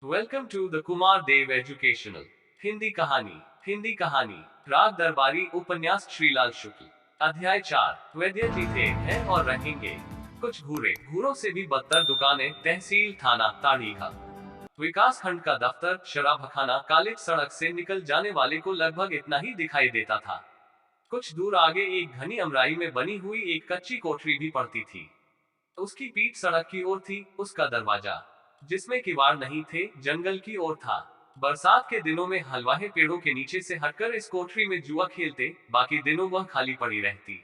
Welcome to the Kumar Dev educational Hindi कहानी राग दरबारी उपन्यास श्रीलाल शुक्ल। अध्याय 4। वैद्य जी थे, हैं और रहेंगे। कुछ घूरे घूरों से भी बदतर दुकानें, तहसील, थाना, ताड़ीखा, विकास खंड का दफ्तर, शराबखाना, कॉलेज सड़क से निकल जाने वाले को लगभग इतना ही दिखाई देता था। कुछ दूर आगे एक घनी अमराई में बनी हुई एक कच्ची कोठरी भी पड़ती थी। उसकी पीठ सड़क की ओर थी, उसका दरवाजा, जिसमें किवाड़ नहीं थे, जंगल की ओर था। बरसात के दिनों में हलवाहे पेड़ों के नीचे से हटकर इस कोठरी में जुआ खेलते, बाकी दिनों वह खाली पड़ी रहती।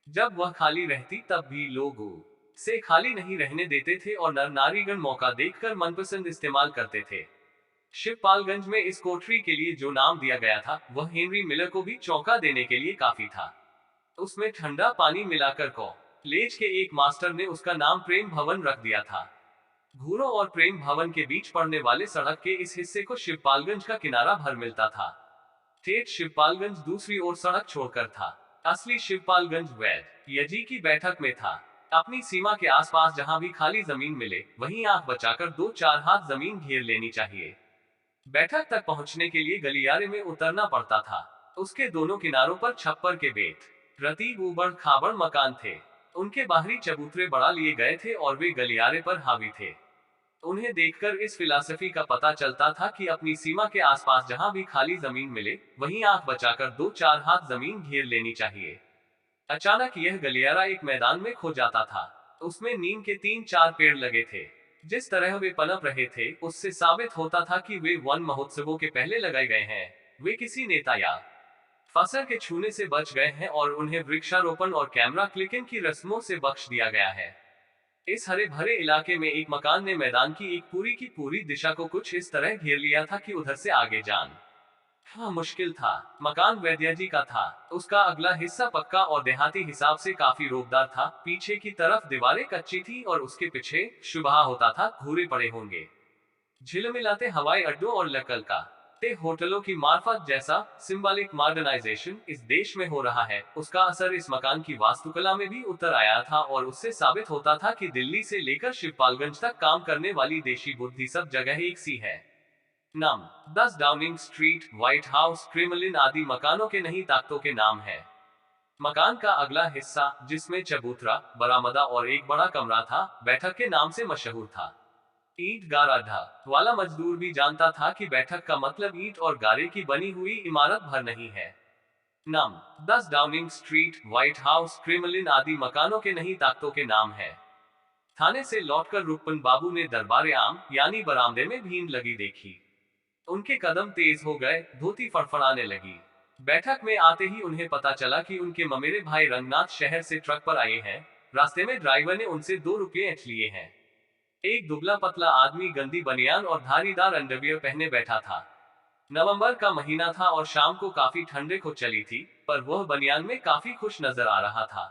जब वह खाली रहती तब भी लोग से खाली नहीं रहने देते थे और नर नारीगण मौका देखकर मनपसंद इस्तेमाल करते थे। शिवपालगंज में इस कोठरी के लिए जो नाम दिया गया था वह हेनरी मिलर को भी चौंका देने के लिए काफी था। उसमें ठंडा पानी मिलाकर कॉलेज के एक मास्टर ने उसका नाम प्रेम भवन रख दिया था। घूरों और प्रेम भवन के बीच पड़ने वाले सड़क के इस हिस्से को शिवपालगंज का किनारा भर मिलता था। ठेठ शिवपालगंज दूसरी ओर सड़क छोड़कर था। असली शिवपालगंज वैद्य यजी की बैठक में था। अपनी सीमा के आसपास जहां भी खाली जमीन मिले वहीं आंख बचाकर 2-4 हाथ जमीन घेर लेनी चाहिए। बैठक तक पहुंचने के लिए गलियारे में उतरना पड़ता था। उसके दोनों किनारों पर छप्पर के बेत रतीब उबड़ खाबड़ मकान थे। उनके बाहरी चबूतरे बढ़ा लिए गए थे और वे गलियारे पर हावी थे। उन्हें देखकर इस फिलॉसफी का पता चलता था कि अपनी सीमा के आसपास जहां भी खाली जमीन मिले वहीं आंख बचाकर 2-4 हाथ जमीन घेर लेनी चाहिए। अचानक यह गलियारा एक मैदान में खो जाता था। उसमें नीम के 3-4 पेड़ लगे थे। जिस तरह वे पनप रहे थे उससे साबित होता था कि वे वन महोत्सवों के पहले लगाए गए हैं। वे किसी नेता या फसल के छूने से बच गए हैं और उन्हें वृक्षारोपण और कैमरा क्लिकिंग की रस्मों से बख्श दिया गया है। इस हरे भरे इलाके में एक मकान ने मैदान की पूरी दिशा को कुछ इस तरह घेर लिया था कि उधर से आगे जान हाँ मुश्किल था। मकान वैद्य जी का था। उसका अगला हिस्सा पक्का और देहाती हिसाब से काफी रोबदार था। पीछे की तरफ दीवारें कच्ची थी और उसके पीछे शुबहा होता था घूरे पड़े होंगे। झिलमिलाते हवाई अड्डों और लकल का ते होटलों की मार्फत जैसा सिंबॉलिक मॉडर्नाइजेशन इस देश में हो रहा है, उसका असर इस मकान की वास्तुकला में भी उतर आया था और उससे साबित होता था कि दिल्ली से लेकर शिवपालगंज तक काम करने वाली देशी बुद्धि सब जगह एक सी है। नम 10 Downing street, white house, Kremlin आदि मकानों के नहीं ताकतों के नाम है। मकान का अगला हिस्सा, जिसमें चबूतरा, बरामदा और एक बड़ा कमरा था, बैठक के नाम से मशहूर था। ईंट गारा वाला मजदूर भी जानता था कि बैठक का मतलब ईंट और गारे की बनी हुई इमारत भर नहीं है। नम 10 Downing street, white house, Kremlin आदि मकानों के नहीं ताकतों के नाम है। थाने से लौटकर रुक्मन बाबू ने दरबार आम यानी बरामदे में भीड़ लगी देखी। उनके कदम तेज हो गए, धोती फड़फड़ाने लगी। बैठक में आते ही उन्हें पता चला कि उनके ममेरे भाई रंगनाथ शहर से ट्रक पर आए हैं। रास्ते में ड्राइवर ने उनसे 2 रुपये ऐंठ लिए हैं। एक दुबला पतला आदमी गंदी बनियान और धारीदार अंडरवियर पहने बैठा था। नवंबर का महीना था और शाम को काफी ठंडक हो चली थी, पर वह बनियान में काफी खुश नजर आ रहा था।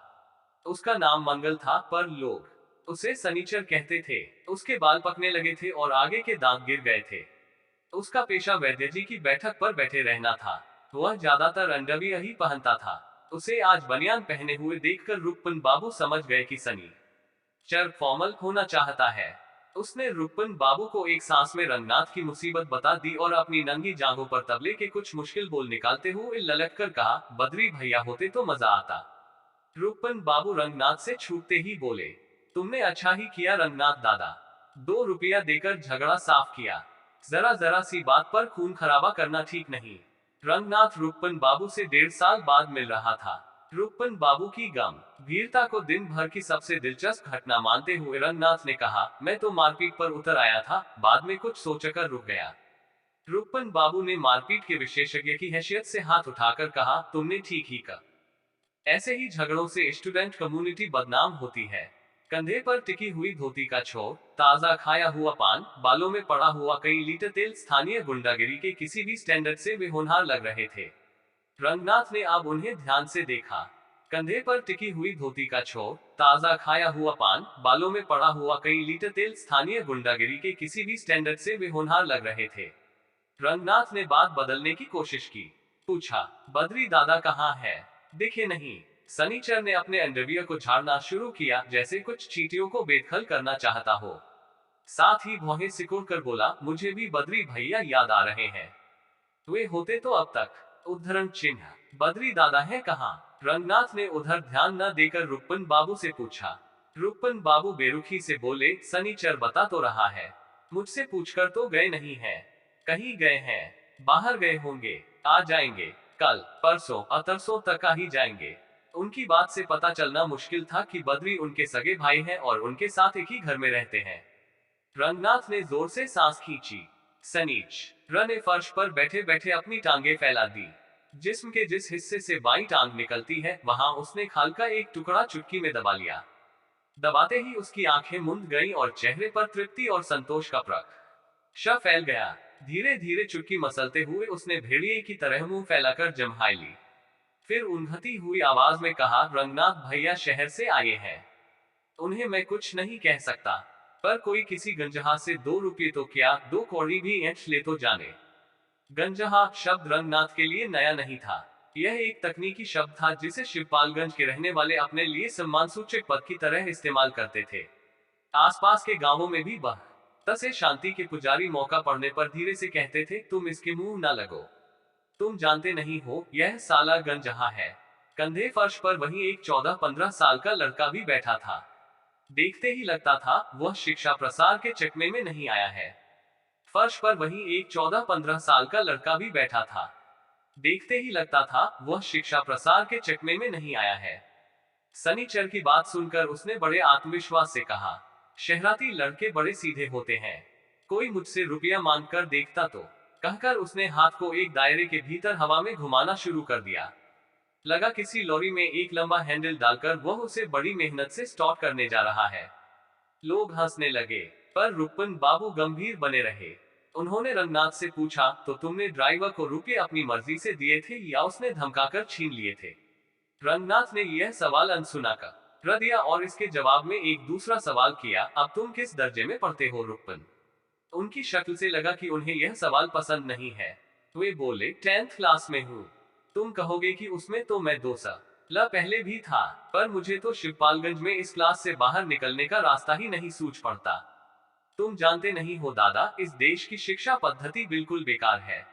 उसका नाम मंगल था, पर लोग उसे सनीचर कहते थे। उसके बाल पकने लगे थे और आगे के दांत गिर गए थे। उसका पेशा वैद्य जी की बैठक पर बैठे रहना था। वह ज्यादातर अंडरवियर ही पहनता था। उसे आज बनियान पहने हुए देखकर रुक्मन बाबू समझ गए कि सनी चर फॉर्मल होना चाहता है। उसने रुक्मन बाबू को एक सांस में रंगनाथ की मुसीबत बता दी और अपनी नंगी जांघों पर तबले के कुछ मुश्किल बोल निकालते हुए ललक कर कहा, बद्री भैया होते तो मजा आता। रुक्मन बाबू रंगनाथ से छूटते ही बोले, तुमने अच्छा ही किया रंगनाथ दादा, 2 रुपया देकर झगड़ा साफ किया। जरा जरा सी बात पर खून खराबा करना ठीक नहीं। रंगनाथ रुक्मन बाबू से 1.5 साल बाद मिल रहा था। रुक्मन बाबू की गम वीरता को दिन भर की सबसे दिलचस्प घटना मानते हुए रंगनाथ ने कहा, मैं तो मारपीट पर उतर आया था, बाद में कुछ सोचकर रुक गया। रुक्मन बाबू ने मारपीट के विशेषज्ञ की हैसियत से हाथ उठाकर कहा, तुमने ठीक ही कहा। ऐसे ही झगड़ों से स्टूडेंट कम्युनिटी बदनाम होती है। कंधे पर टिकी हुई धोती का छोर, ताजा खाया हुआ पान, बालों में पड़ा हुआ कई लीटर तेल स्थानीय गुंडागिरी के किसी भी स्टैंडर्ड से वे होनहार लग रहे थे। रंगनाथ ने अब उन्हें ध्यान से देखा। कंधे पर टिकी हुई धोती का छोर, ताजा खाया हुआ पान, बालों में पड़ा हुआ कई लीटर तेल स्थानीय गुंडागिरी के किसी भी स्टैंडर्ड से वे होनहार लग रहे थे। रंगनाथ ने बात बदलने की कोशिश की। पूछा, बद्री दादा कहाँ है? दिखे नहीं। सनीचर ने अपने अंडरवियर को झाड़ना शुरू किया, जैसे कुछ चींटियों को बेदखल करना चाहता हो। साथ ही भौहें सिकोड़ कर बोला, मुझे भी बद्री भैया याद आ रहे हैं। वे होते तो अब तक। उद्धरण चिन्ह। बद्री दादा है कहाँ? रंगनाथ ने उधर ध्यान न देकर रुक्मन बाबू से पूछा। रुक्मन बाबू बेरुखी से बोले, सनीचर बता तो रहा है। मुझसे पूछकर तो गए नहीं हैं। कहीं गए हैं? बाहर गए होंगे। आ जाएंगे। कल परसों अतरसों तक आ ही जाएंगे। उनकी बात से पता चलना मुश्किल था कि बद्री उनके सगे भाई हैं और उनके साथ एक ही घर में रहते हैं। रंगनाथ ने जोर से सांस खींची। सनीच र ने फर्श पर बैठे बैठे अपनी टांगे फैला दी। जिस्म के जिस हिस्से से बाईं टांग निकलती है वहां उसने खाल का एक टुकड़ा चुटकी में दबा लिया। दबाते ही उसकी आंखें मुंद गईं और चेहरे पर तृप्ति और संतोष का प्रकाश फैल गया। धीरे धीरे चुटकी मसलते हुए उसने भेड़िए की तरह मुंह फैलाकर जम्हाई ली। फिर उन्घती हुई आवाज में कहा, रंगनाथ भैया शहर से आए हैं। उन्हें मैं कुछ नहीं कह सकता, पर कोई किसी गंजहा से 2 रुपये तो क्या 2 कौड़ी भी ऐंठ ले तो जाने। गंजहा शब्द रंगनाथ के लिए नया नहीं था। यह एक तकनीकी शब्द था जिसे शिवपालगंज के रहने वाले अपने लिए सम्मानसूचक पद की तरह इस्तेमाल करते थे। आसपास के गांवों में भी वह तसे शांति के पुजारी मौका पड़ने पर धीरे से कहते थे, तुम इसके मुंह ना लगो। तुम जानते नहीं हो यह साला गंजहा है। कंधे फर्श पर वहीं एक 14-15 साल का लड़का भी बैठा था। देखते ही लगता था वह शिक्षा प्रसार के चकमे में नहीं आया है। फर्श पर वहीं एक 14-15 साल का लड़का भी बैठा था। देखते ही लगता था वह शिक्षा प्रसार के चकमे में नहीं आया है। सनीचर की बात सुनकर उसने बड़े आत्मविश्वास से कहा, शहराती लड़के बड़े सीधे होते हैं। कोई मुझसे रुपया मांग कर देखता तो। कहकर उसने हाथ को एक दायरे के भीतर हवा में घुमाना शुरू कर दिया। लगा किसी लॉरी में एक लंबा हैंडल डालकर वह उसे बड़ी मेहनत से स्टार्ट करने जा रहा है। लोग हंसने लगे, पर रुक्मन बाबू गंभीर बने रहे। उन्होंने रंगनाथ से पूछा, तो तुमने ड्राइवर को रुपये अपनी मर्जी से दिए थे या उसने धमकाकर छीन लिए थे? रंगनाथ ने यह सवाल अनसुना कर दिया और इसके जवाब में एक दूसरा सवाल किया, अब तुम किस दर्जे में पढ़ते हो रुक्मन? उनकी शक्ल से लगा कि उन्हें यह सवाल पसंद नहीं है। वे बोले, 10th क्लास में हूँ। तुम कहोगे कि उसमें तो मैं 2 साल पहले भी था, पर मुझे तो शिवपालगंज में इस क्लास से बाहर निकलने का रास्ता ही नहीं सूझ पड़ता। तुम जानते नहीं हो दादा, इस देश की शिक्षा पद्धति बिल्कुल बेकार है।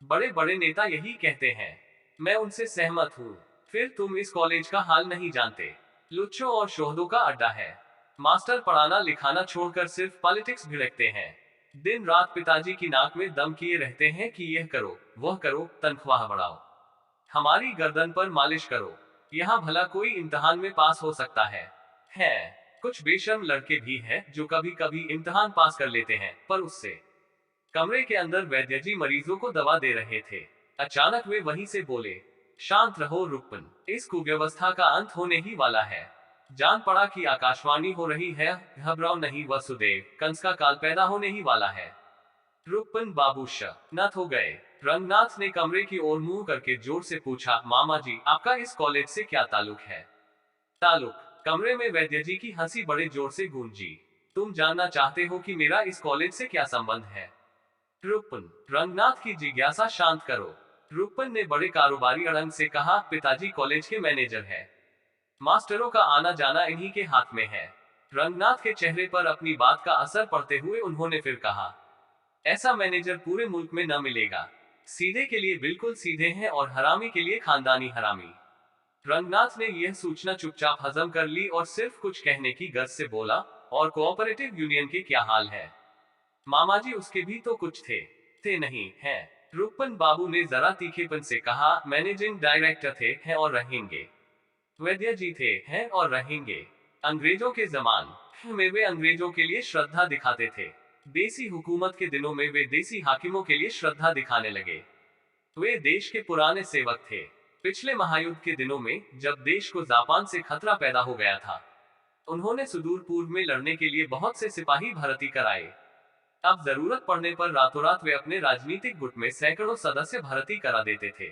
बड़े बड़े नेता यही कहते हैं। मैं उनसे सहमत हूँ। फिर तुम इस कॉलेज का हाल नहीं जानते। लुच्चों और शोहदों का अड्डा है। मास्टर पढ़ाना लिखाना छोड़कर सिर्फ पॉलिटिक्स भिड़कते हैं। दिन रात पिताजी की नाक में दम किए रहते हैं कि यह करो वह करो, तनख्वाह बढ़ाओ, हमारी गर्दन पर मालिश करो। यहाँ भला कोई इम्तिहान में पास हो सकता है? कुछ बेशर्म लड़के भी हैं जो कभी कभी इम्तिहान पास कर लेते हैं, पर उससे। कमरे के अंदर वैद्यजी मरीजों को दवा दे रहे थे। अचानक वे वहीं से बोले, शांत रहो रुक्मन, इस कुव्यवस्था का अंत होने ही वाला है। जान पड़ा कि आकाशवाणी हो रही है, घबराओ नहीं वसुदेव, कंस का काल पैदा होने ही वाला है। रुक्मन बाबू नत हो गए। रंगनाथ ने कमरे की ओर मुंह करके जोर से पूछा, मामा जी आपका इस कॉलेज से क्या ताल्लुक है? ताल्लुक? कमरे में वैद्यजी की हंसी बड़े जोर से गूंजी। तुम जानना चाहते हो कि मेरा इस कॉलेज से क्या संबंध है? रुक्मन, रंगनाथ की जिज्ञासा शांत करो। रुक्मन ने बड़े कारोबारी अड़ंग से कहा, पिताजी कॉलेज के मैनेजर है। मास्टरों का आना जाना इन्हीं के हाथ में है। रंगनाथ के चेहरे पर अपनी बात का असर पड़ते हुए उन्होंने फिर कहा, ऐसा मैनेजर पूरे मुल्क में न मिलेगा। सीधे के लिए बिल्कुल सीधे हैं और हरामी के लिए खानदानी हरामी। रंगनाथ ने यह सूचना चुपचाप हजम कर ली और सिर्फ कुछ कहने की गरज से बोला, और कोऑपरेटिव यूनियन के क्या हाल है? मामा जी उसके भी तो कुछ थे नहीं है। रुक्मन बाबू ने जरा तीखेपन से कहा, मैनेजिंग डायरेक्टर थे, हैं और रहेंगे। वैद्य जी थे, हैं और रहेंगे। अंग्रेजों के जमान में वे अंग्रेजों के लिए श्रद्धा दिखाते थे। देसी हुकूमत के दिनों में वे देसी हाकिमों के लिए श्रद्धा दिखाने लगे। वे देश के पुराने सेवक थे। पिछले महायुद्ध के दिनों में जब देश को जापान से खतरा पैदा हो गया था, उन्होंने सुदूर पूर्व में लड़ने के लिए बहुत से सिपाही भर्ती कराए। अब जरूरत पड़ने पर रातों रात वे अपने राजनीतिक गुट में सैकड़ों सदस्य भर्ती करा देते थे।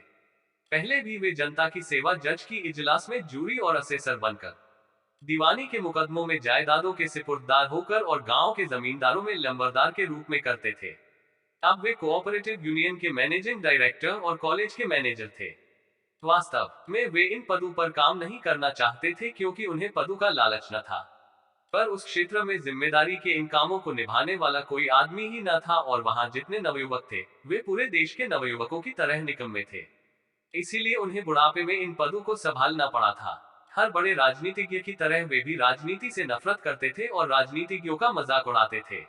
पहले भी वे जनता की सेवा जज की इजलास में जूरी और असेसर बनकर, दीवानी के मुकदमों में जायदादों के सिपुर्ददार होकर और गांव के जमींदारों में लंबरदार के रूप में करते थे। अब वे कोऑपरेटिव यूनियन के मैनेजिंग डायरेक्टर और कॉलेज के मैनेजर थे। वास्तव में वे इन पदों पर काम नहीं करना चाहते थे क्योंकि उन्हें पदों का लालच न था। पर उस क्षेत्र में जिम्मेदारी के इन कामों को निभाने वाला कोई आदमी ही न था, और वहां जितने नवयुवक थे वे पूरे देश के नवयुवकों की तरह निकम्मे थे। इसीलिए उन्हें बुढ़ापे में इन पदों को संभालना पड़ा था। हर बड़े राजनीतिज्ञ की तरह वे भी राजनीति से नफरत करते थे और राजनीतिज्ञों का मजाक उड़ाते थे।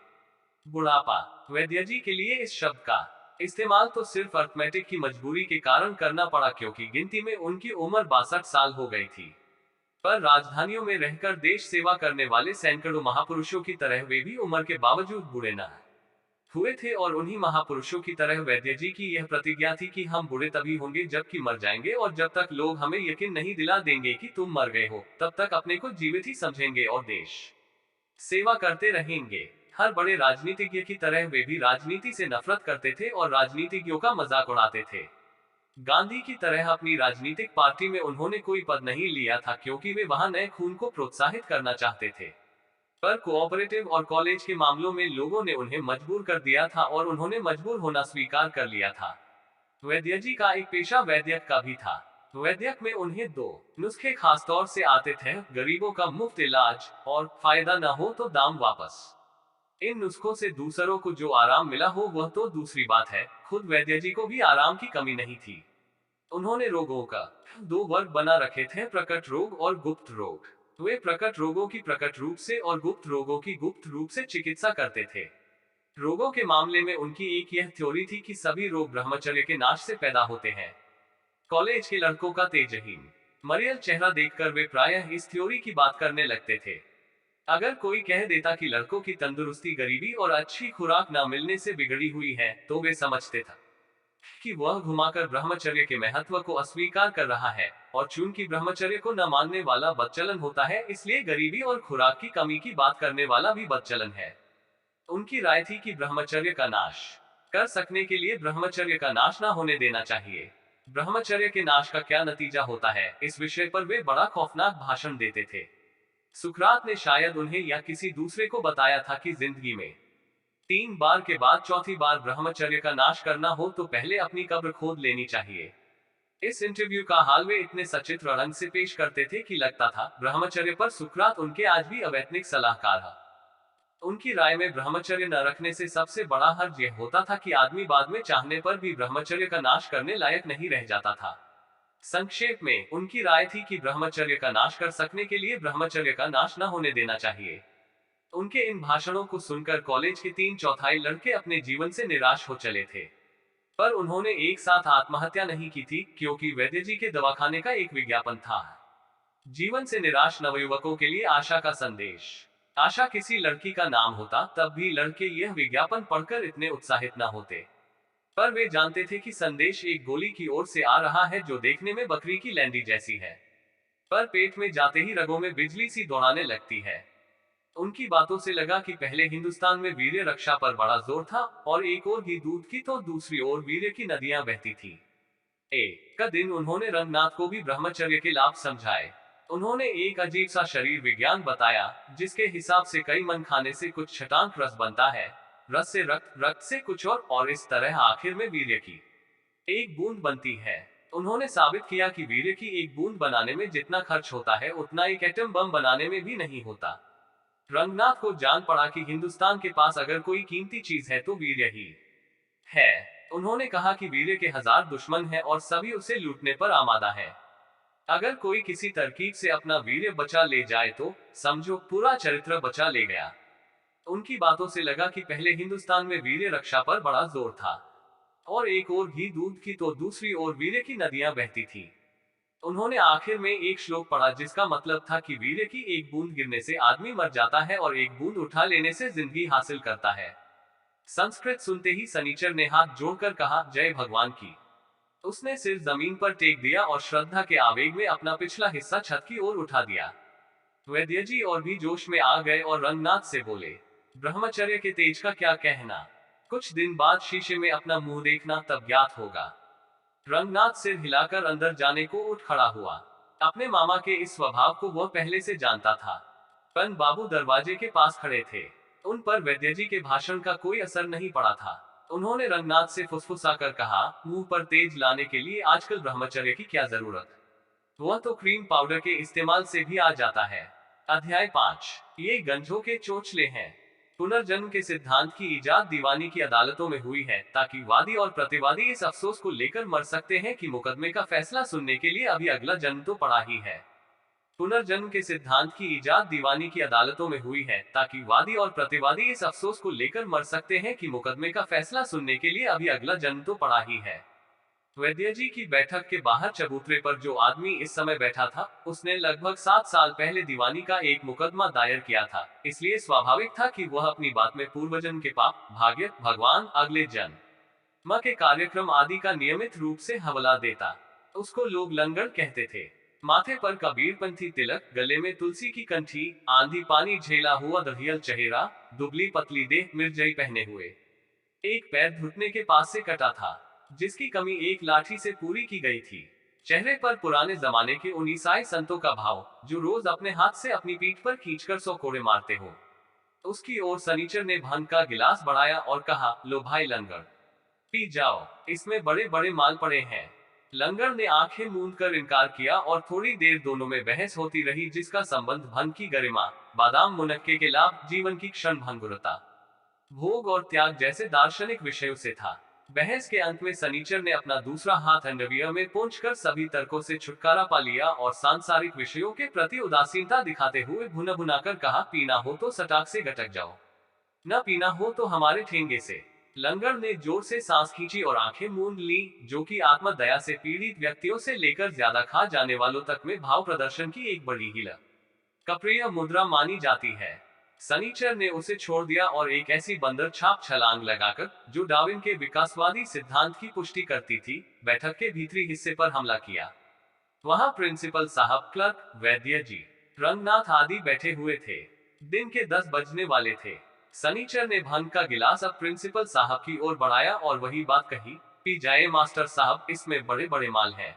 बुढ़ापा। वैद्य जी के लिए इस शब्द का इस्तेमाल तो सिर्फ अर्थमेटिक की मजबूरी के कारण करना पड़ा, क्योंकि गिनती में उनकी उम्र 62 साल हो गई थी। पर राजधानियों में रहकर देश सेवा करने वाले सैकड़ों महापुरुषों की तरह वे भी उम्र के बावजूद बूढ़े न हुए थे, और उन्हीं महापुरुषों की तरह वैद्य जी की यह प्रतिज्ञा थी कि हम बूढ़े तभी होंगे जबकि मर जाएंगे, और जब तक लोग हमें यकीन नहीं दिला देंगे कि तुम मर गए हो, तब तक अपने को जीवित ही समझेंगे और देश सेवा करते रहेंगे। हर बड़े राजनीतिज्ञ की तरह वे भी राजनीति से नफरत करते थे और राजनीतिज्ञों का मजाक उड़ाते थे। गांधी की तरह अपनी राजनीतिक पार्टी में उन्होंने कोई पद नहीं लिया था, क्योंकि वे वहां नए खून को प्रोत्साहित करना चाहते थे। पर कोऑपरेटिव और कॉलेज के मामलों में लोगों ने उन्हें मजबूर कर दिया था, और उन्होंने मजबूर होना स्वीकार कर लिया था। वैद्य जी का एक पेशा वैद्यक का भी था। वैद्यक में उन्हें दो नुस्खे खासतौर से आते थे: गरीबों का मुफ्त इलाज और फायदा न हो तो दाम वापस। इन नुस्खों से दूसरों को जो आराम मिला हो वह तो दूसरी बात है, खुद वैद्य जी को भी आराम की कमी नहीं थी। उन्होंने रोगों का दो वर्ग बना रखे थे: प्रकट रोग और गुप्त रोग। वे प्रकट रोगों की प्रकट रूप से और गुप्त रोगों की गुप्त रूप से चिकित्सा करते थे। रोगों के मामले में उनकी एक यह थ्योरी थी कि सभी रोग ब्रह्मचर्य के नाश से पैदा होते हैं। कॉलेज के लड़कों का तेजहीन मरियल चेहरा देखकर वे प्रायः इस थ्योरी की बात करने लगते थे। अगर कोई कह देता कि लड़कों की तंदुरुस्ती गरीबी और अच्छी खुराक न मिलने से बिगड़ी हुई है, तो वे समझते थे कि वह घुमाकर ब्रह्मचर्य के महत्व को अस्वीकार कर रहा है, और चूंकि ब्रह्मचर्य को न मानने वाला बदचलन होता है, इसलिए गरीबी और खुराक की कमी की बात करने वाला भी बदचलन है। उनकी राय थी कि ब्रह्मचर्य का नाश कर सकने के लिए ब्रह्मचर्य का नाश न होने देना चाहिए। ब्रह्मचर्य के नाश का क्या नतीजा होता है, इस विषय पर वे बड़ा खौफनाक भाषण देते थे। सुकरात ने शायद उन्हें या किसी दूसरे को बताया था कि जिंदगी में 3 बार के बाद चौथी बार ब्रह्मचर्य का नाश करना हो तो पहले अपनी कब्र खोद लेनी चाहिए। इस इंटरव्यू का हाल वे इतने सचित्र रंग से पेश करते थे कि लगता था ब्रह्मचर्य पर सुकरात उनके आज भी अवैतनिक सलाहकार है। उनकी राय में ब्रह्मचर्य न रखने से सबसे बड़ा हर्ज यह होता था कि आदमी बाद में चाहने पर भी ब्रह्मचर्य का नाश करने लायक नहीं रह जाता था। संक्षेप में उनकी राय थी कि ब्रह्मचर्य का नाश कर सकने के लिए ब्रह्मचर्य का नाश न होने देना चाहिए। उनके इन भाषणों को सुनकर कॉलेज के 3/4 लड़के अपने जीवन से निराश हो चले थे। पर उन्होंने एक साथ आत्महत्या नहीं की थी, क्योंकि वैद्य जी के दवाखाने का एक विज्ञापन था: जीवन से निराश नवयुवकों के लिए आशा का संदेश। आशा किसी लड़की का नाम होता तब भी लड़के यह विज्ञापन पढ़कर इतने उत्साहित न होते। पर वे जानते थे कि संदेश एक गोली की ओर से आ रहा है, जो देखने में बकरी की लैंडी जैसी है, पर पेट में जाते ही रगों में बिजली सी दौड़ाने लगती है। उनकी बातों से लगा कि पहले हिंदुस्तान में वीर्य रक्षा पर बड़ा जोर था, और एक ओर घी दूध की तो दूसरी ओर वीर्य की नदियां बहती थी। एक का दिन उन्होंने रंगनाथ को भी ब्रह्मचर्य के लाभ समझाए। उन्होंने एक अजीब सा शरीर विज्ञान बताया, जिसके हिसाब से कई मन खाने से कुछ छटांक रस बनता है, रस से रक्त, रक्त से कुछ और इस तरह आखिर में वीर्य की एक बूंद बनती है। उन्होंने साबित किया कि वीर्य की एक बूंद बनाने में जितना खर्च होता है उतना एक एटम बम बनाने में भी नहीं होता। रंगनाथ को जान पड़ा कि हिंदुस्तान के पास अगर कोई कीमती चीज है तो वीर्य ही है। उन्होंने कहा कि वीर्य के 1000 दुश्मन हैं और सभी उसे लूटने पर आमादा है। अगर कोई किसी तरकीब से अपना वीर्य बचा ले जाए तो समझो पूरा चरित्र बचा ले गया। उनकी बातों से लगा कि पहले हिंदुस्तान में वीर्य रक्षा पर बड़ा जोर था, और एक ओर घी दूध की तो दूसरी ओर वीर्य की नदियां बहती थी। उन्होंने आखिर में एक श्लोक पढ़ा जिसका मतलब था कि वीर्य की एक बूंद गिरने से आदमी मर जाता है और एक बूंद उठा लेने से जिंदगी हासिल करता है। संस्कृत सुनते ही सनीचर ने हाथ जोड़कर कहा, जय भगवान की। उसने सिर जमीन पर टेक दिया और श्रद्धा के आवेग में अपना पिछला हिस्सा छत की ओर उठा दिया। वैद्य जी और भी जोश में आ गए और रंगनाथ से बोले, ब्रह्मचर्य के तेज का क्या कहना? कुछ दिन बाद शीशे में अपना मुंह देखना, तब ज्ञात होगा। रंगनाथ सिर हिलाकर अंदर जाने को उठ खड़ा हुआ। अपने मामा के इस स्वभाव को वह पहले से जानता था। पन बाबू दरवाजे के पास खड़े थे। उन पर वैद्य जी के भाषण का कोई असर नहीं पड़ा था। उन्होंने रंगनाथ से फुसफुसाकर कहा, मुंह पर तेज लाने के लिए आजकल ब्रह्मचर्य की क्या जरूरत? वह तो क्रीम पाउडर के इस्तेमाल से भी आ जाता है। अध्याय 5। ये गंजों के चोचले हैं। पुनर्जन्म के सिद्धांत की इजाद दीवानी की अदालतों में हुई है, ताकि वादी और प्रतिवादी इस अफसोस को लेकर मर सकते हैं कि मुकदमे का फैसला सुनने के लिए अभी अगला जन्म तो पड़ा ही है। पुनर्जन्म के सिद्धांत की इजाद दीवानी की अदालतों में हुई है, ताकि वादी और प्रतिवादी इस अफसोस को लेकर मर सकते हैं कि मुकदमे का फैसला सुनने के लिए अभी अगला जन्म तो पड़ा ही है। वैद्य जी की बैठक के बाहर चबूतरे पर जो आदमी इस समय बैठा था, उसने लगभग 7 साल पहले दीवानी का एक मुकदमा दायर किया था, इसलिए स्वाभाविक था कि वह अपनी बात में पूर्वजन्म के पाप, भाग्य, भगवान, अगले जन्म माँ के कार्यक्रम आदि का नियमित रूप से हवाला देता। उसको लोग लंगड़ कहते थे। माथे पर कबीरपंथी तिलक, गले में तुलसी की कंठी, आंधी पानी झेला हुआ दधियल चेहरा, दुबली पतली देह, मिर्जई पहने हुए। एक पैर घुटने के पास से कटा था, जिसकी कमी एक लाठी से पूरी की गई थी। चेहरे पर पुराने जमाने के उन ईसाई संतों का भाव, जो रोज अपने हाथ से अपनी पीठ पर खींचकर 100 कोड़े मारते हो। उसकी ओर सनीचर ने भांग का गिलास बढ़ाया और कहा, लो भाई लंगड़, पी जाओ, इसमें बड़े बड़े माल पड़े हैं। लंगड़ ने आंखें मूंद कर इनकार किया और थोड़ी देर दोनों में बहस होती रही, जिसका संबंध भंग की गरिमा, बादाम मुनक्के के लाभ, जीवन की क्षण भंगुरता, भोग और त्याग जैसे दार्शनिक विषयों से था। बहस के अंत में सनीचर ने अपना दूसरा हाथ अंडरवियर में पोंछकर सभी तर्कों से छुटकारा पा लिया और सांसारिक विषयों के प्रति उदासीनता दिखाते हुए भुना भुनाकर कहा, पीना हो तो सटाक से गटक जाओ, न पीना हो तो हमारे ठेंगे से। लंगड़ ने जोर से सांस खींची और आंखें मूंद ली, जो कि आत्म दया से पीड़ित व्यक्तियों से लेकर ज्यादा खा जाने वालों तक में भाव प्रदर्शन की एक बड़ी ही कप्रिय मुद्रा मानी जाती है। सनीचर ने उसे छोड़ दिया और एक ऐसी बंदर छाप छलांग लगाकर, जो डार्विन के विकासवादी सिद्धांत की पुष्टि करती थी, बैठक के भीतरी हिस्से पर हमला किया। वहां प्रिंसिपल साहब, क्लर्क, वैद्य जी, रंगनाथ आदि बैठे हुए थे। दिन के 10 बजने वाले थे। सनीचर ने भंग का गिलास अब प्रिंसिपल साहब की ओर बढ़ाया और वही बात कही, पी जाए मास्टर साहब, इसमें बड़े बड़े माल हैं।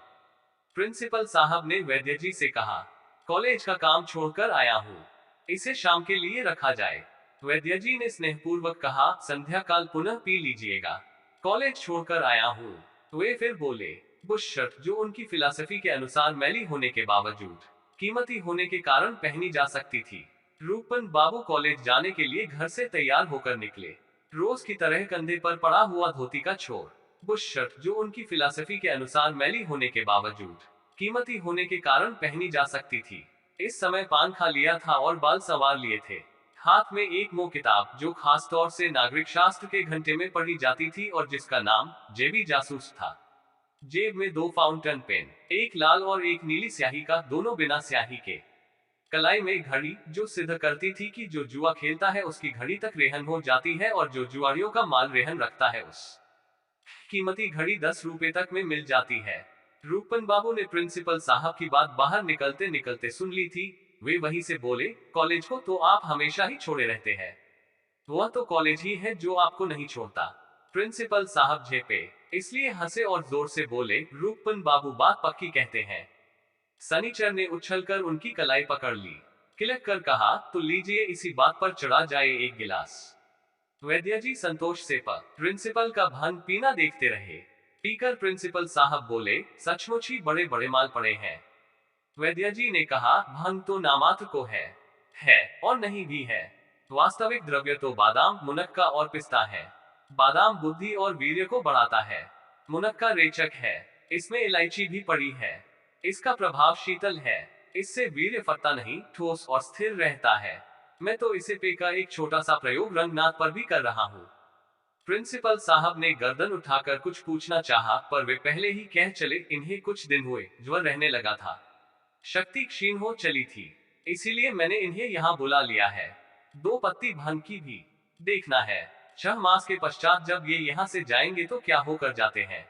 प्रिंसिपल साहब ने वैद्य जी से कहा, कॉलेज का काम छोड़कर आया हूँ, इसे शाम के लिए रखा जाए। वैद्य जी ने स्नेहपूर्वक कहा, संध्या काल पुनः पी लीजिएगा, कॉलेज छोड़कर आया हूँ। वे फिर बोले, बुश शर्ट, जो उनकी फिलॉसफी के अनुसार मैली होने के बावजूद कीमती होने के कारण पहनी जा सकती थी। रूपन बाबू कॉलेज जाने के लिए घर से तैयार होकर निकले। रोज की तरह कंधे पर पड़ा हुआ धोती का छोर, बुश शर्ट, जो उनकी फिलॉसफी के अनुसार मैली होने के बावजूद कीमती होने के कारण पहनी जा सकती थी। इस समय पान खा लिया था और बाल संवार लिए थे। हाथ में एक मो किताब, जो खास तौर से नागरिक शास्त्र के घंटे में पढ़ी जाती थी और जिसका नाम जेबी जासूस था। जेब में 2 फाउंटेन पेन, एक लाल और एक नीली स्याही का, दोनों बिना स्याही के। कलाई में घड़ी, जो सिद्ध करती थी कि जो जुआ खेलता है उसकी घड़ी तक रेहन हो जाती है और जो जुआरियों का माल रेहन रखता है उस कीमती घड़ी 10 रुपए तक में मिल जाती है। रूपन बाबू ने प्रिंसिपल साहब की बात बाहर निकलते निकलते सुन ली थी। वे वहीं से बोले, कॉलेज को तो आप हमेशा ही छोड़े रहते हैं, वह तो कॉलेज ही है जो आपको नहीं छोड़ता। प्रिंसिपल साहब झेपे, इसलिए हंसे और जोर से बोले, रूपन बाबू बात पक्की कहते हैं। सनीचर ने उछलकर उनकी कलाई पकड़ ली, किलक कर कहा, तो लीजिए, इसी बात पर चढ़ा जाए एक गिलास। वैद्य जी संतोष से प्रिंसिपल का भांग पीना देखते रहे। पीकर प्रिंसिपल साहब बोले, सचमुच ही बड़े बड़े माल पड़े हैं। वैद्य जी ने कहा, भांग तो नामात्र को है और नहीं भी है। वास्तविक द्रव्य तो बादाम, मुनक्का और पिस्ता है। बादाम बुद्धि और वीर्य को बढ़ाता है, मुनक्का रेचक है, इसमें इलायची भी पड़ी है। इसका प्रभाव शीतल है, इससे वीर्य फटता नहीं, ठोस और स्थिर रहता है। मैं तो इसे पे का एक छोटा सा प्रयोग रंगनाथ पर भी कर रहा हूँ। प्रिंसिपल साहब ने गर्दन उठाकर कुछ पूछना चाहा, पर वे पहले ही कह चले, इन्हें कुछ दिन हुए ज्वर रहने लगा था, शक्ति क्षीण हो चली थी, इसीलिए मैंने इन्हें यहाँ बुला लिया है। 2 पत्ती भांग की भी देखना है। 6 मास के पश्चात जब ये यहाँ से जाएंगे तो क्या होकर जाते हैं।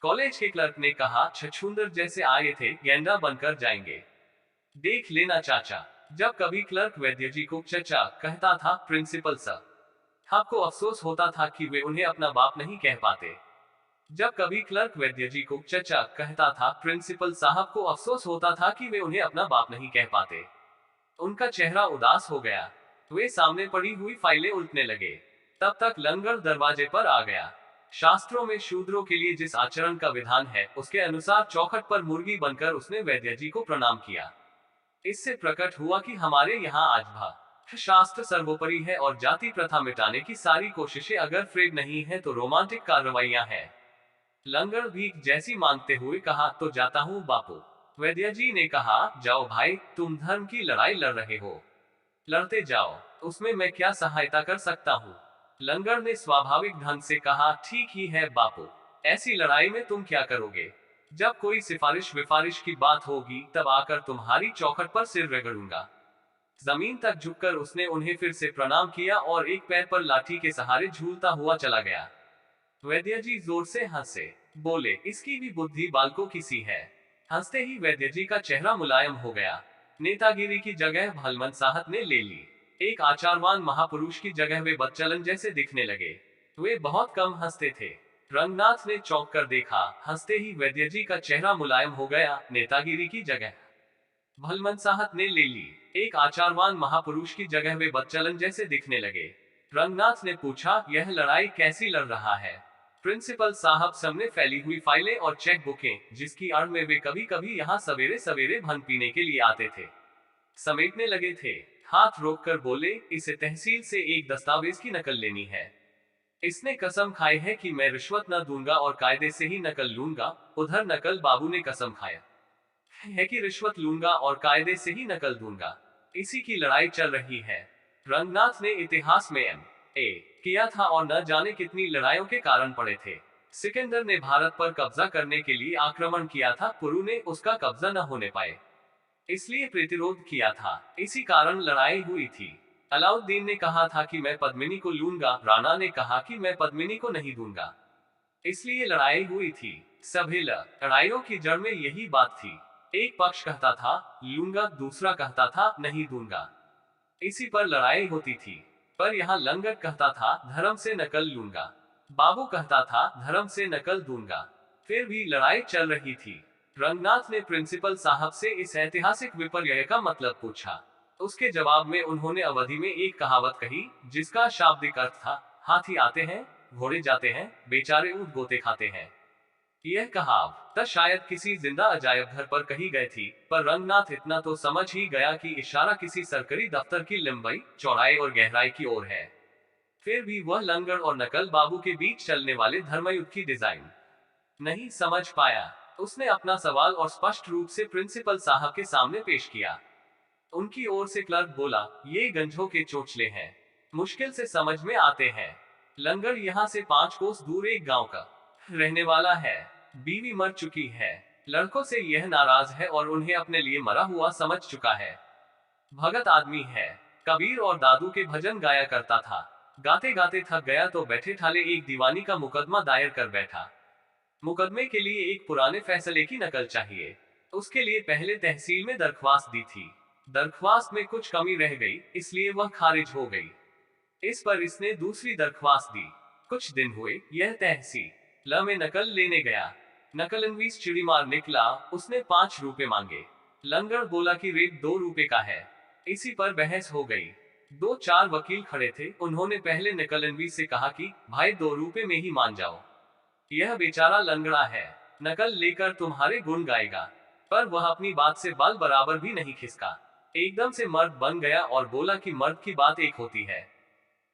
कॉलेज के क्लर्क ने कहा, छछूंदर जैसे आए थे, गेंडा बनकर जाएंगे, देख लेना चाचा। जब कभी क्लर्क वैद्य जी को चचा कहता था, प्रिंसिपल सर, आपको अफसोस होता था कि वे उन्हें अपना बाप नहीं कह पाते। जब कभी क्लर्क वैद्य जी को चचा कहता था, प्रिंसिपल साहब को अफसोस होता था कि वे उन्हें अपना बाप नहीं कह पाते। उनका चेहरा उदास हो गया। वे सामने पड़ी हुई फाइलें उल्टने लगे। तब तक लंगड़ दरवाजे पर आ गया। शास्त्रों में शूद्रों के लिए जिस आचरण का विधान है, उसके अनुसार चौखट पर मुर्गी बनकर उसने वैद्य जी को प्रणाम किया। इससे प्रकट हुआ कि हमारे यहाँ आज शास्त्र सर्वोपरि है और जाति प्रथा मिटाने की सारी कोशिशें अगर फ्रेड नहीं है तो रोमांटिक कार्रवाइयां हैं। लंगर भीख जैसी मांगते हुए कहा, तो जाता हूँ बापू। वैद्य जी ने कहा, जाओ भाई, तुम धर्म की लड़ाई लड़ रहे हो, लड़ते जाओ, उसमें मैं क्या सहायता कर सकता हूँ। लंगर ने स्वाभाविक ढंग से कहा, ठीक ही है बापू, ऐसी लड़ाई में तुम क्या करोगे। जब कोई सिफारिश विफारिश की बात होगी तब आकर तुम्हारी चौखट पर सिर रगड़ूंगा। जमीन तक झुककर उसने उन्हें फिर से प्रणाम किया और एक पैर पर लाठी के सहारे झूलता हुआ चला गया। वैद्य जी जोर से हंसे, बोले, इसकी भी बुद्धि बालकों की सी है। हंसते ही वैद्य जी का चेहरा मुलायम हो गया। नेतागिरी की जगह भलमन साहत ने ले ली। एक आचारवान महापुरुष की जगह वे बदचलन जैसे दिखने लगे। वे बहुत कम हंसते थे। रंगनाथ ने चौंक कर देखा, हंसते ही वैद्य जी का चेहरा मुलायम हो गया। नेतागिरी की जगह भलमन साहत ने ले ली। एक आचारवान महापुरुष की जगह वे बदचलन जैसे दिखने लगे। रंगनाथ ने पूछा, यह लड़ाई कैसी लड़ रहा है। प्रिंसिपल साहब सामने फैली हुई फाइलें और चेक बुकें, जिसकी आड़ में वे कभी कभी यहाँ सवेरे सवेरे भंग पीने के लिए आते थे, समेटने लगे थे। हाथ रोककर बोले, इसे तहसील से एक दस्तावेज की नकल लेनी है। इसने कसम खाई है कि मैं रिश्वत न दूंगा और कायदे से ही नकल लूंगा। उधर नकल बाबू ने कसम खाया है कि रिश्वत लूंगा और कायदे से ही नकल दूंगा। इसी की लड़ाई चल रही है। रंगनाथ ने इतिहास में M.A. किया था और न जाने कितनी लड़ाइयों के कारण पड़े थे। सिकंदर ने भारत पर कब्जा करने के लिए आक्रमण किया था, पुरु ने उसका कब्जा न होने पाए, इसलिए प्रतिरोध किया था। इसी कारण लड़ाई हुई थी। अलाउद्दीन ने कहा था कि मैं पद्मिनी को लूंगा, राणा ने कहा कि मैं पद्मिनी को नहीं दूंगा, इसलिए लड़ाई हुई थी। सभी लड़ाइयों की जड़ में यही बात थी। एक पक्ष कहता था लूंगा, दूसरा कहता था नहीं दूंगा, इसी पर लड़ाई होती थी। पर यहाँ लंगर कहता था धर्म से नकल लूंगा, बाबू कहता था धर्म से नकल दूंगा, फिर भी लड़ाई चल रही थी। रंगनाथ ने प्रिंसिपल साहब से इस ऐतिहासिक विपर्य का मतलब पूछा। उसके जवाब में उन्होंने अवधि में एक कहावत कही, जिसका शाब्दिक अर्थ था, हाथी आते हैं, घोड़े जाते हैं, बेचारे ऊंट गोते खाते हैं। यह कहावत शायद किसी जिंदा अजायब घर पर कही गई थी, पर रंगनाथ इतना तो समझ ही गया कि इशारा किसी सरकारी दफ्तर की लंबाई, चौड़ाई और गहराई की ओर है। फिर भी वह लंगर और नकल बाबू के बीच चलने वाले धर्मयुद्ध की डिजाइन नहीं समझ पाया। उसने अपना सवाल और स्पष्ट रूप से प्रिंसिपल साहब के सामने पेश किया। उनकी ओर से क्लर्क बोला, ये गंजों के चोचले हैं, मुश्किल से समझ में आते हैं। लंगर यहाँ से 5 कोस दूर एक गांव का रहने वाला है। बीवी मर चुकी है, लड़कों से यह नाराज है और उन्हें अपने लिए मरा हुआ समझ चुका है। भगत आदमी है, कबीर और दादू के भजन गाया करता था। गाते गाते थक गया तो बैठे ठाले एक दीवानी का मुकदमा दायर कर बैठा। मुकदमे के लिए एक पुराने फैसले की नकल चाहिए। उसके लिए पहले तहसील में दरख्वास्त दी थी। दरख्वास्त में कुछ कमी रह गई, इसलिए वह खारिज हो गई। इस पर इसने दूसरी दरख्वास्त दी। कुछ दिन हुए, यह तहसील में नकल लेने गया। नकलनवीस चिड़ीमार निकला, उसने 5 रुपए मांगे। लंगर बोला कि रेट 2 रुपए का है। इसी पर बहस हो गई। 2-4 वकील खड़े थे, उन्होंने पहले नकलनवीस से कहा कि भाई 2 रुपए में ही मान जाओ, यह बेचारा लंगड़ा है, नकल लेकर तुम्हारे गुण गाएगा। पर वह अपनी बात से बाल बराबर भी नहीं खिसका। एकदम से मर्द बन गया और बोला कि मर्द की बात एक होती है,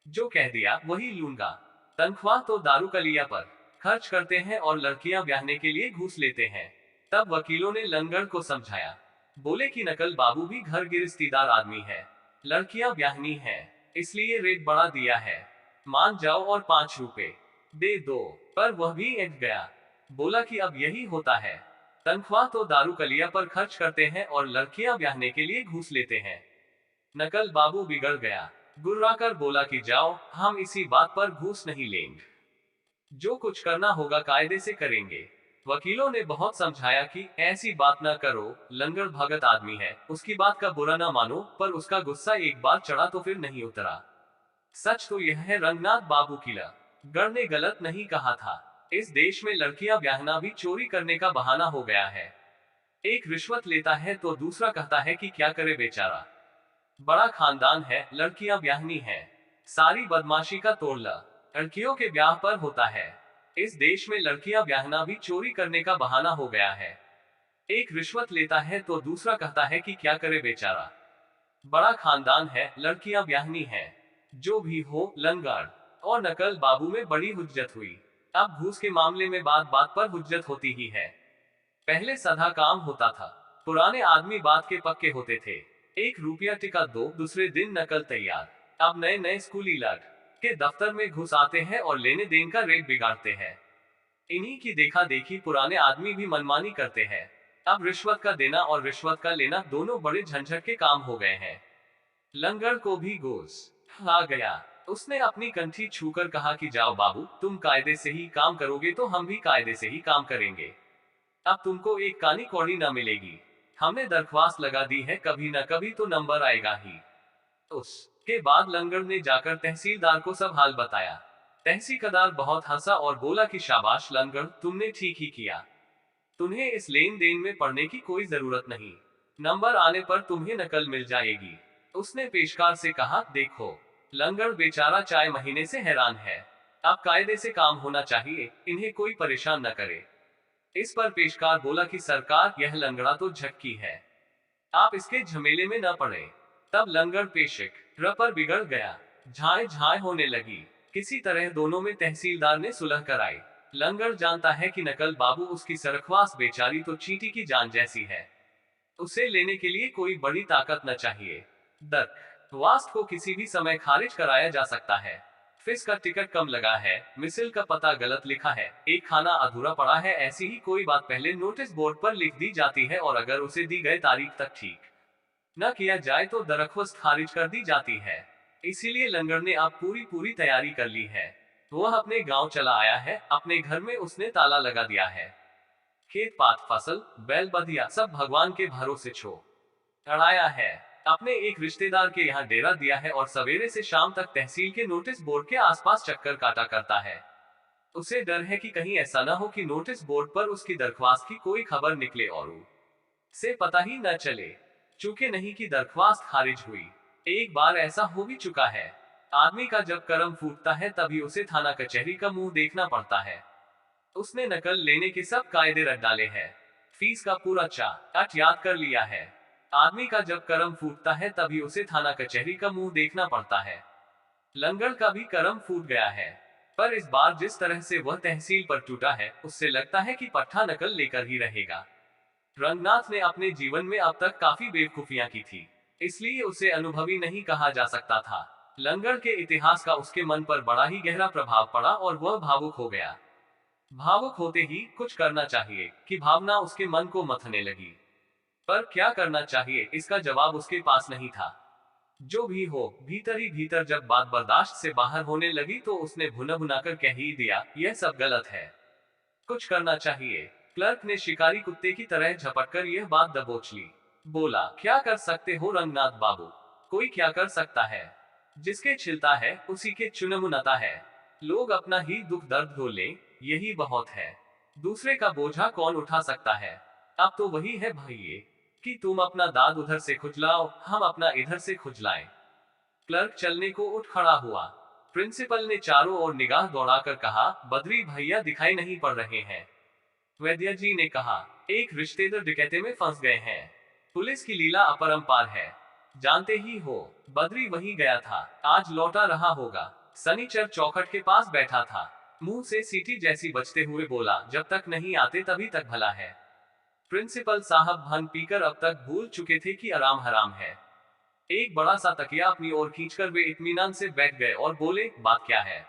जो कह दिया वही लूंगा। तनख्वाह तो दारूकलिया पर खर्च करते हैं और लड़कियां ब्याहने के लिए घूस लेते हैं। तब वकीलों ने लंगर को समझाया, बोले कि नकल बाबू भी घर गिरस्तीदार आदमी है, लड़कियां ब्याहनी है, इसलिए रेट बढ़ा दिया है, मान जाओ और 5 रुपए दे दो। पर वह भी अट गया, बोला कि अब यही होता है, तनख्वाह तो दारूकलिया पर खर्च करते हैं और लड़कियां ब्याहने के लिए घूस लेते हैं। नकल बाबू बिगड़ गया, गुर्राकर बोला कि जाओ, हम इसी बात पर घूस नहीं लेंगे, जो कुछ करना होगा कायदे से करेंगे। वकीलों ने बहुत समझाया कि ऐसी बात न करो, लंगर भगत आदमी है, उसकी बात का बुरा ना मानो, पर उसका गुस्सा एक बार चढ़ा तो फिर नहीं उतरा। सच तो यह है, रंगनाथ बाबू की लंगर ने गलत नहीं कहा था। इस देश में लड़कियां ब्याहना भी चोरी करने का बहाना हो गया है। एक रिश्वत लेता है तो दूसरा कहता है कि क्या करे बेचारा, बड़ा खानदान है, लड़कियां ब्याहनी है। सारी बदमाशी का तोड़ लड़कियों के ब्याह पर होता है। इस देश में लड़कियां ब्याहना भी चोरी करने का बहाना हो गया है। एक रिश्वत लेता है तो दूसरा कहता है कि क्या करे बेचारा, बड़ा खानदान है, लड़कियां ब्याहनी हैं। जो भी हो, लंगड़ और नकल बाबू में बड़ी हुज्जत हुई। अब घूस के मामले में बात बात पर हुज्जत होती ही है। पहले सधा काम होता था। पुराने आदमी बात के पक्के होते थे। 1 रुपया टिका दो, दूसरे दिन नकल तैयार। अब नए नए स्कूली लड़ के दफ्तर में घुस आते हैं और लेने देन का रेट बिगाड़ते हैं। इन्हीं की देखा देखी पुराने आदमी भी मनमानी करते हैं। अब रिश्वत का देना और रिश्वत का लेना दोनों बड़े झंझट के काम हो गए हैं। लंगर को भी गोश आ गया। उसने अपनी कंठी छूकर कहा कि जाओ बाबू, तुम कायदे से ही काम करोगे तो हम भी कायदे से ही काम करेंगे। अब तुमको एक कानी कौड़ी न मिलेगी। हमने दरख्वास्त लगा दी है, कभी न कभी तो नंबर आएगा ही। उसके बाद लंगर ने जाकर तहसीलदार को सब हाल बताया। तहसीलदार बहुत हंसा और बोला कि शाबाश लंगर, तुमने ठीक ही किया। तुम्हें इस लेन देन में पड़ने की कोई जरूरत नहीं। नंबर आने पर तुम्हें नकल मिल जाएगी। उसने पेशकार से कहा, देखो लंगर बेचारा 4 महीने से हैरान है। अब कायदे से काम होना चाहिए, इन्हें कोई परेशान न करे। इस पर पेशकार बोला कि सरकार, यह लंगड़ा तो झक्की है, आप इसके झमेले में न पड़े। तब लंगर पेशक र पर बिगड़ गया। झाए झाए होने लगी। किसी तरह दोनों में तहसीलदार ने सुलह कराई। लंगर जानता है कि नकल बाबू उसकी सरख्वास बेचारी तो चींटी की जान जैसी है। उसे लेने के लिए कोई बड़ी ताकत न चाहिए। दरख्वास्त को किसी भी समय खारिज कराया जा सकता है। फीस का टिकट कम लगा है, मिसिल का पता गलत लिखा है, एक खाना अधूरा पड़ा है, ऐसी ही कोई बात पहले नोटिस बोर्ड पर लिख दी जाती है और अगर उसे दी गई तारीख तक ठीक न किया जाए तो दरख्वास्त खारिज कर दी जाती है। इसीलिए लंगर ने अब पूरी पूरी तैयारी कर ली है। वह अपने गांव चला आया है। अपने घर में उसने ताला लगा दिया है। खेत पात फसल बैल बधिया सब भगवान के भरोसे अड़ाया है। अपने एक रिश्तेदार के यहाँ डेरा दिया है और सवेरे से शाम तक तहसील के नोटिस बोर्ड के आसपास चक्कर काटा करता है। उसे डर है कि कहीं ऐसा न हो कि नोटिस बोर्ड पर उसकी दरख्वास्त की कोई खबर निकले और उसे पता ही न चले, चूंकि नहीं की दरख्वास्त खारिज हुई। एक बार ऐसा हो भी चुका है। आदमी का जब करम फूटता है तभी उसे थाना कचहरी का मुंह देखना पड़ता है। उसने नकल लेने के सब कायदे रख डाले हैं। फीस का पूरा चार्ट याद कर लिया है। आदमी का जब करम फूटता है तभी उसे थाना कचहरी का मुंह देखना पड़ता है। लंगर का भी करम फूट गया है। पर इस बार जिस तरह से वह तहसील पर टूटा है, उससे लगता है कि पट्टा नकल लेकर ही रहेगा। रंगनाथ ने अपने जीवन में अब तक काफी बेवकूफियां की थी, इसलिए उसे अनुभवी नहीं कहा जा सकता था। लंगर के इतिहास का उसके मन पर बड़ा ही गहरा प्रभाव पड़ा और वह भावुक हो गया। भावुक होते ही कुछ करना चाहिए कि भावना उसके मन को मथने लगी। पर क्या करना चाहिए, इसका जवाब उसके पास नहीं था। जो भी हो, भीतर ही भीतर जब बात बर्दाश्त से बाहर होने लगी तो उसने भुना भुनाकर कह ही दिया, यह सब गलत है, कुछ करना चाहिए। क्लर्क ने शिकारी कुत्ते की तरह झपटकर यह बात दबोच ली। बोला, क्या कर सकते हो रंगनाथ बाबू, कोई क्या कर सकता है। जिसके छिलता है उसी के चुनमुनाता है। लोग अपना ही दुख दर्द ढो लें, यही बहुत है। दूसरे का बोझा कौन उठा सकता है। अब तो वही है भैये कि तुम अपना दाद उधर से खुजलाओ, हम अपना इधर से खुजलाएं। क्लर्क चलने को उठ खड़ा हुआ। प्रिंसिपल ने चारों ओर निगाह दौड़ाकर कहा, बद्री भैया दिखाई नहीं पड़ रहे हैं। वैद्य जी ने कहा, एक रिश्तेदार डकैते में फंस गए हैं। पुलिस की लीला अपरंपार है, जानते ही हो। बद्री वहीं गया था, आज लौटा रहा होगा। सनीचर चौखट के पास बैठा था, मुंह से सीटी जैसी बचते हुए बोला, जब तक नहीं आते तभी तक भला है। प्रिंसिपल साहब भांग पीकर अब तक भूल चुके थे कि आराम हराम है। एक बड़ा सा तकिया अपनी ओर खींचकर वे इत्मीनान से बैठ गए और बोले, बात क्या है।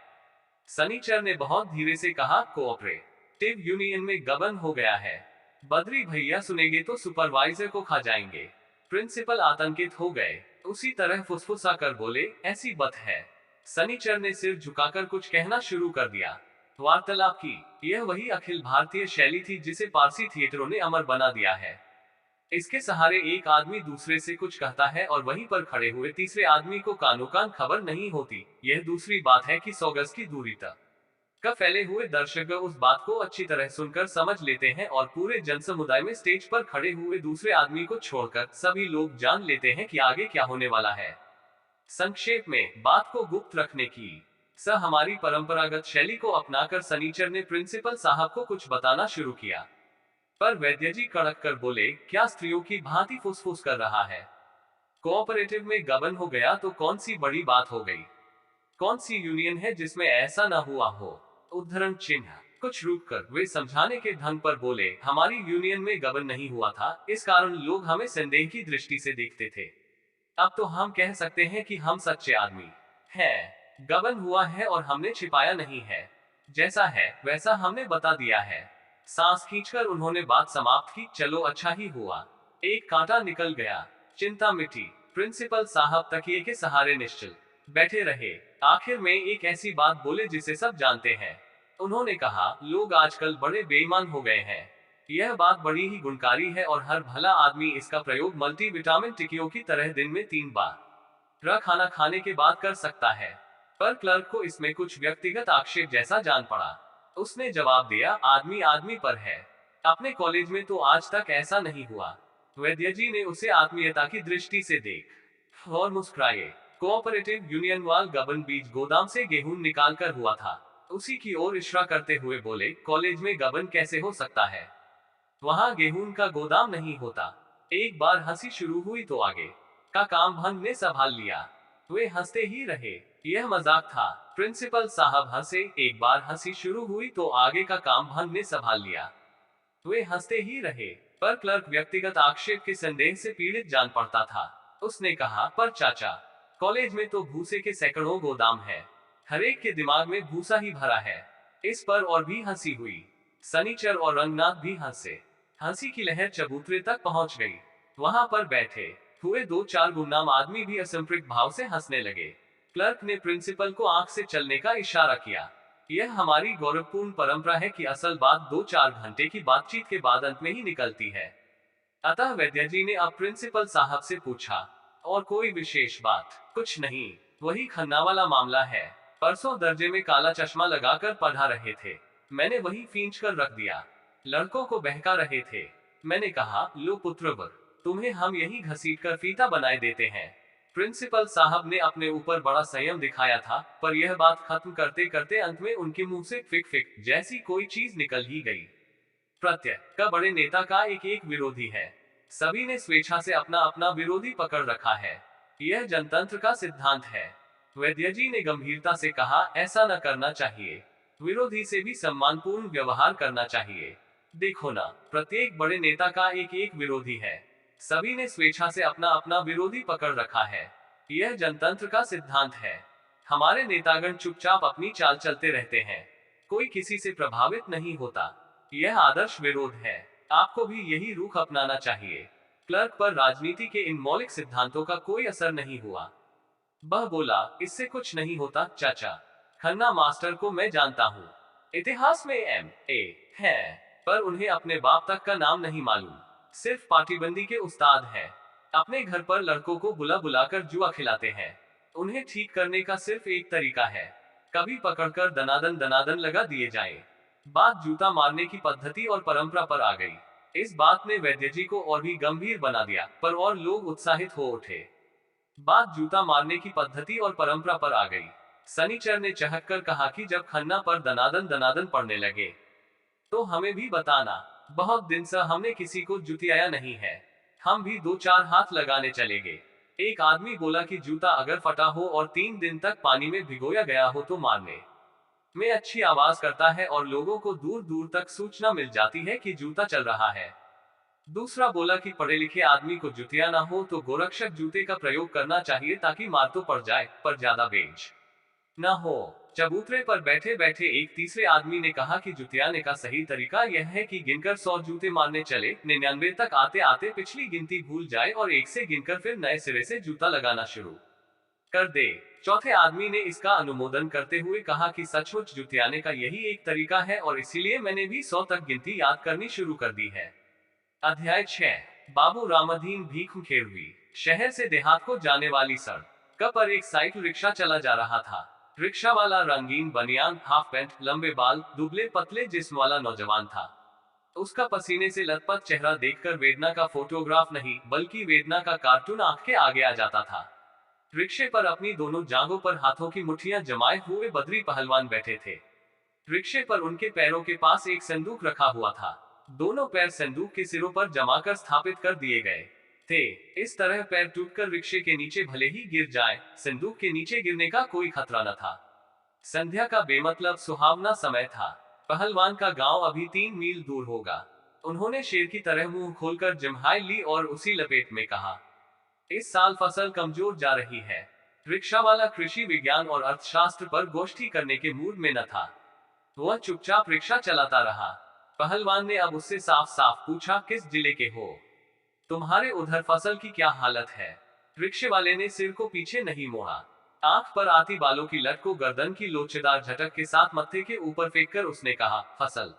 सनीचर ने बहुत धीरे से कहा, कोऑपरेटिव यूनियन में गबन हो गया है। बद्री भैया सुनेंगे तो सुपरवाइजर को खा जाएंगे। प्रिंसिपल आतंकित हो गए। उसी तरह फुसफुसा कर बोले, ऐसी बात है। सनीचर ने सिर झुकाकर कुछ कहना शुरू कर दिया। वार्तालाप की यह वही अखिल भारतीय शैली थी जिसे पारसी थिएटरों ने अमर बना दिया है। इसके सहारे एक आदमी दूसरे से कुछ कहता है और वहीं पर खड़े हुए तीसरे आदमी को कानो कान खबर नहीं होती। यह दूसरी बात है कि 100 गज की दूरी तक का फैले हुए दर्शक उस बात को अच्छी तरह सुनकर समझ लेते हैं और पूरे जनसमुदाय में स्टेज पर खड़े हुए दूसरे आदमी को छोड़कर सभी लोग जान लेते हैं कि आगे क्या होने वाला है। संक्षेप में बात को गुप्त रखने की हमारी परंपरागत शैली को अपनाकर सनीचर ने प्रिंसिपल साहब को कुछ बताना शुरू किया। पर वैद्य जी कड़क कर बोले, क्या स्त्रियों की भांति फुसफुस कर रहा है? कोऑपरेटिव में गबन हो गया तो कौन सी बड़ी बात हो गई? कौन सी यूनियन है जिसमें ऐसा ना हुआ हो? उद्धरण चिन्ह। कुछ रुक कर वे समझाने के ढंग पर बोले, हमारी यूनियन में गबन नहीं हुआ था, इस कारण लोग हमें संदेह की दृष्टि से देखते थे। अब तो हम कह सकते हैं कि हम सच्चे आदमी हैं। गबन हुआ है और हमने छिपाया नहीं है। जैसा है वैसा हमने बता दिया है। सांस खींचकर उन्होंने बात समाप्त की। चलो अच्छा ही हुआ, एक कांटा निकल गया। चिंता मिटी। प्रिंसिपल साहब तकिए के सहारे निश्चल बैठे रहे। आखिर में एक ऐसी बात बोले जिसे सब जानते हैं। उन्होंने कहा, लोग आजकल बड़े बेईमान हो गए हैं। यह बात बड़ी ही गुणकारी है और हर भला आदमी इसका प्रयोग मल्टीविटामिन टिक्कियों की तरह दिन में 3 बार खाना खाने के बाद कर सकता है। पर क्लर्क को इसमें कुछ व्यक्तिगत आक्षेप जैसा जान पड़ा। उसने जवाब दिया, आदमी आदमी पर है। अपने कॉलेज में तो आज तक ऐसा नहीं हुआ। वैद्य जी ने उसे आत्मीयता की दृष्टि से देख और मुस्कुराए। कोऑपरेटिव यूनियन वाल गबन बीज गोदाम से गेहूं निकाल कर हुआ था। उसी की ओर इशारा करते हुए बोले, कॉलेज में गबन कैसे हो सकता है? वहां गेहूं का गोदाम नहीं होता। एक बार हंसी शुरू हुई तो आगे का काम भंग ने संभाल लिया। वे हंसते ही रहे। यह मजाक था। प्रिंसिपल साहब हंसे। एक बार हंसी शुरू हुई तो आगे का काम भंग ने संभाल लिया। वे हंसते ही रहे। पर क्लर्क व्यक्तिगत आक्षेप के संदेह से पीड़ित जान पड़ता था। उसने कहा, पर चाचा, कॉलेज में तो भूसे के सैकड़ों गोदाम है। हरेक के दिमाग में भूसा ही भरा है। इस पर और भी हंसी हुई। सनीचर और रंगनाथ भी हंसे। हंसी की लहर चबूतरे तक पहुंच गई। वहां पर बैठे हुए 2-4 गुमनाम आदमी भी असंप्रज्ञ भाव से हंसने लगे। क्लर्क ने प्रिंसिपल को आंख से चलने का इशारा किया। यह हमारी गौरवपूर्ण परंपरा है कि असल बात 2-4 घंटे की बातचीत के बाद अंत में ही निकलती है। अतः वैद्य जी ने अब प्रिंसिपल साहब से पूछा, और कोई विशेष बात? कुछ नहीं, वही खन्ना वाला मामला है। परसों दर्जे में काला चश्मा लगाकर पढ़ा रहे थे। मैंने वही खींच कर रख दिया। लड़कों को बहका रहे थे। मैंने कहा, लो पुत्रवर, तुम्हें हम यही घसीट कर फीता बनाए देते हैं। प्रिंसिपल साहब ने अपने ऊपर बड़ा संयम दिखाया था, पर यह बात खत्म करते करते अंत में उनके मुंह से फिक फिक जैसी कोई चीज निकल ही गई। प्रत्यय का बड़े नेता का एक एक विरोधी है। सभी ने स्वेच्छा से अपना अपना विरोधी पकड़ रखा है। यह जनतंत्र का सिद्धांत है। वैद्य जी ने गंभीरता से कहा, ऐसा न करना चाहिए। विरोधी से भी सम्मानपूर्ण व्यवहार करना चाहिए। देखो ना, प्रत्येक बड़े नेता का एक एक विरोधी है। सभी ने स्वेच्छा से अपना अपना विरोधी पकड़ रखा है। यह जनतंत्र का सिद्धांत है। हमारे नेतागण चुपचाप अपनी चाल चलते रहते हैं। कोई किसी से प्रभावित नहीं होता। यह आदर्श विरोध है। आपको भी यही रुख अपनाना चाहिए। क्लर्क पर राजनीति के इन मौलिक सिद्धांतों का कोई असर नहीं हुआ। वह बोला, इससे कुछ नहीं होता चाचा। खन्ना मास्टर को मैं जानता हूँ। इतिहास में M.A. है, पर उन्हें अपने बाप तक का नाम नहीं मालूम। सिर्फ पार्टीबंदी के उस्ताद हैं। अपने घर पर लड़कों को बुला बुलाकर जुआ खिलाते हैं। उन्हें ठीक करने का सिर्फ एक तरीका है, कभी पकड़कर दनादन दनादन लगा दिए जाए। बात जूता मारने की पद्धति और परंपरा पर आ गई। इस बात ने वैद्य जी को और भी गंभीर बना दिया, पर और लोग उत्साहित हो उठे। बात जूता मारने की पद्धति और परंपरा पर आ गई। सनीचर ने चहक कर कहा कि जब खन्ना पर दनादन दनादन पड़ने लगे तो हमें भी बताना। बहुत दिन से हमने किसी को जुतियाया नहीं है। हम भी 2-4 हाथ लगाने चलेंगे। एक आदमी बोला कि जूता अगर फटा हो और 3 दिन तक पानी में भिगोया गया हो तो मारने में अच्छी आवाज करता है और लोगों को दूर दूर तक सूचना मिल जाती है कि जूता चल रहा है। दूसरा बोला कि पढ़े लिखे आदमी को जुतिया ना हो तो गोरक्षक जूते का प्रयोग करना चाहिए ताकि मार तो पड़ जाए, पर ज्यादा बेंच न हो। चबूतरे पर बैठे बैठे एक तीसरे आदमी ने कहा कि जुतियाने का सही तरीका यह है कि गिनकर 100 जूते मारने चले, 99 तक आते आते पिछली गिनती भूल जाए और 1 से गिनकर फिर नए सिरे से जूता लगाना शुरू कर दे। चौथे आदमी ने इसका अनुमोदन करते हुए कहा कि सचमुच जुतियाने का यही एक तरीका है और इसीलिए मैंने भी 100 तक गिनती याद करनी शुरू कर दी है। अध्याय 6। बाबू रामधीन भीख हुई। शहर से देहात को जाने वाली सड़क पर एक साइकिल रिक्शा चला जा रहा था। रिक्शा वाला रंगीन बनियान, हाफ पैंट, लंबे बाल, दुबले पतले जिस्म वाला नौजवान था। उसका पसीने से लथपथ चेहरा देखकर वेदना का फोटोग्राफ नहीं बल्कि वेदना का कार्टून आंख के आगे आ जाता था। रिक्शे पर अपनी दोनों जांघों पर हाथों की मुट्ठियां जमाए हुए बद्री पहलवान बैठे थे। रिक्शे पर उनके पैरों के पास एक संदूक रखा हुआ था। दोनों पैर संदूक के सिरों पर जमाकर स्थापित कर दिए गए थे। इस तरह पैर टूटकर रिक्शे के नीचे भले ही गिर जाए, संदूक के नीचे गिरने का कोई खतरा न था। संध्या का बेमतलब सुहावना समय था। पहलवान का गांव अभी 3 मील दूर होगा। उन्होंने शेर की तरह मुंह खोलकर जम्हाई ली और उसी लपेट में कहा, इस साल फसल कमजोर जा रही है। रिक्शा वाला कृषि विज्ञान और अर्थशास्त्र पर गोष्ठी करने के मूड में न था। वह चुपचाप रिक्शा चलाता रहा। पहलवान ने अब उससे साफ साफ पूछा, किस जिले के हो? तुम्हारे उधर फसल की क्या हालत है? रिक्शे वाले ने सिर को पीछे नहीं मोड़ा। आंख पर आती बालों की लट को गर्दन की लोचेदार झटक के साथ मत्थे के ऊपर फेंककर उसने कहा, फसल?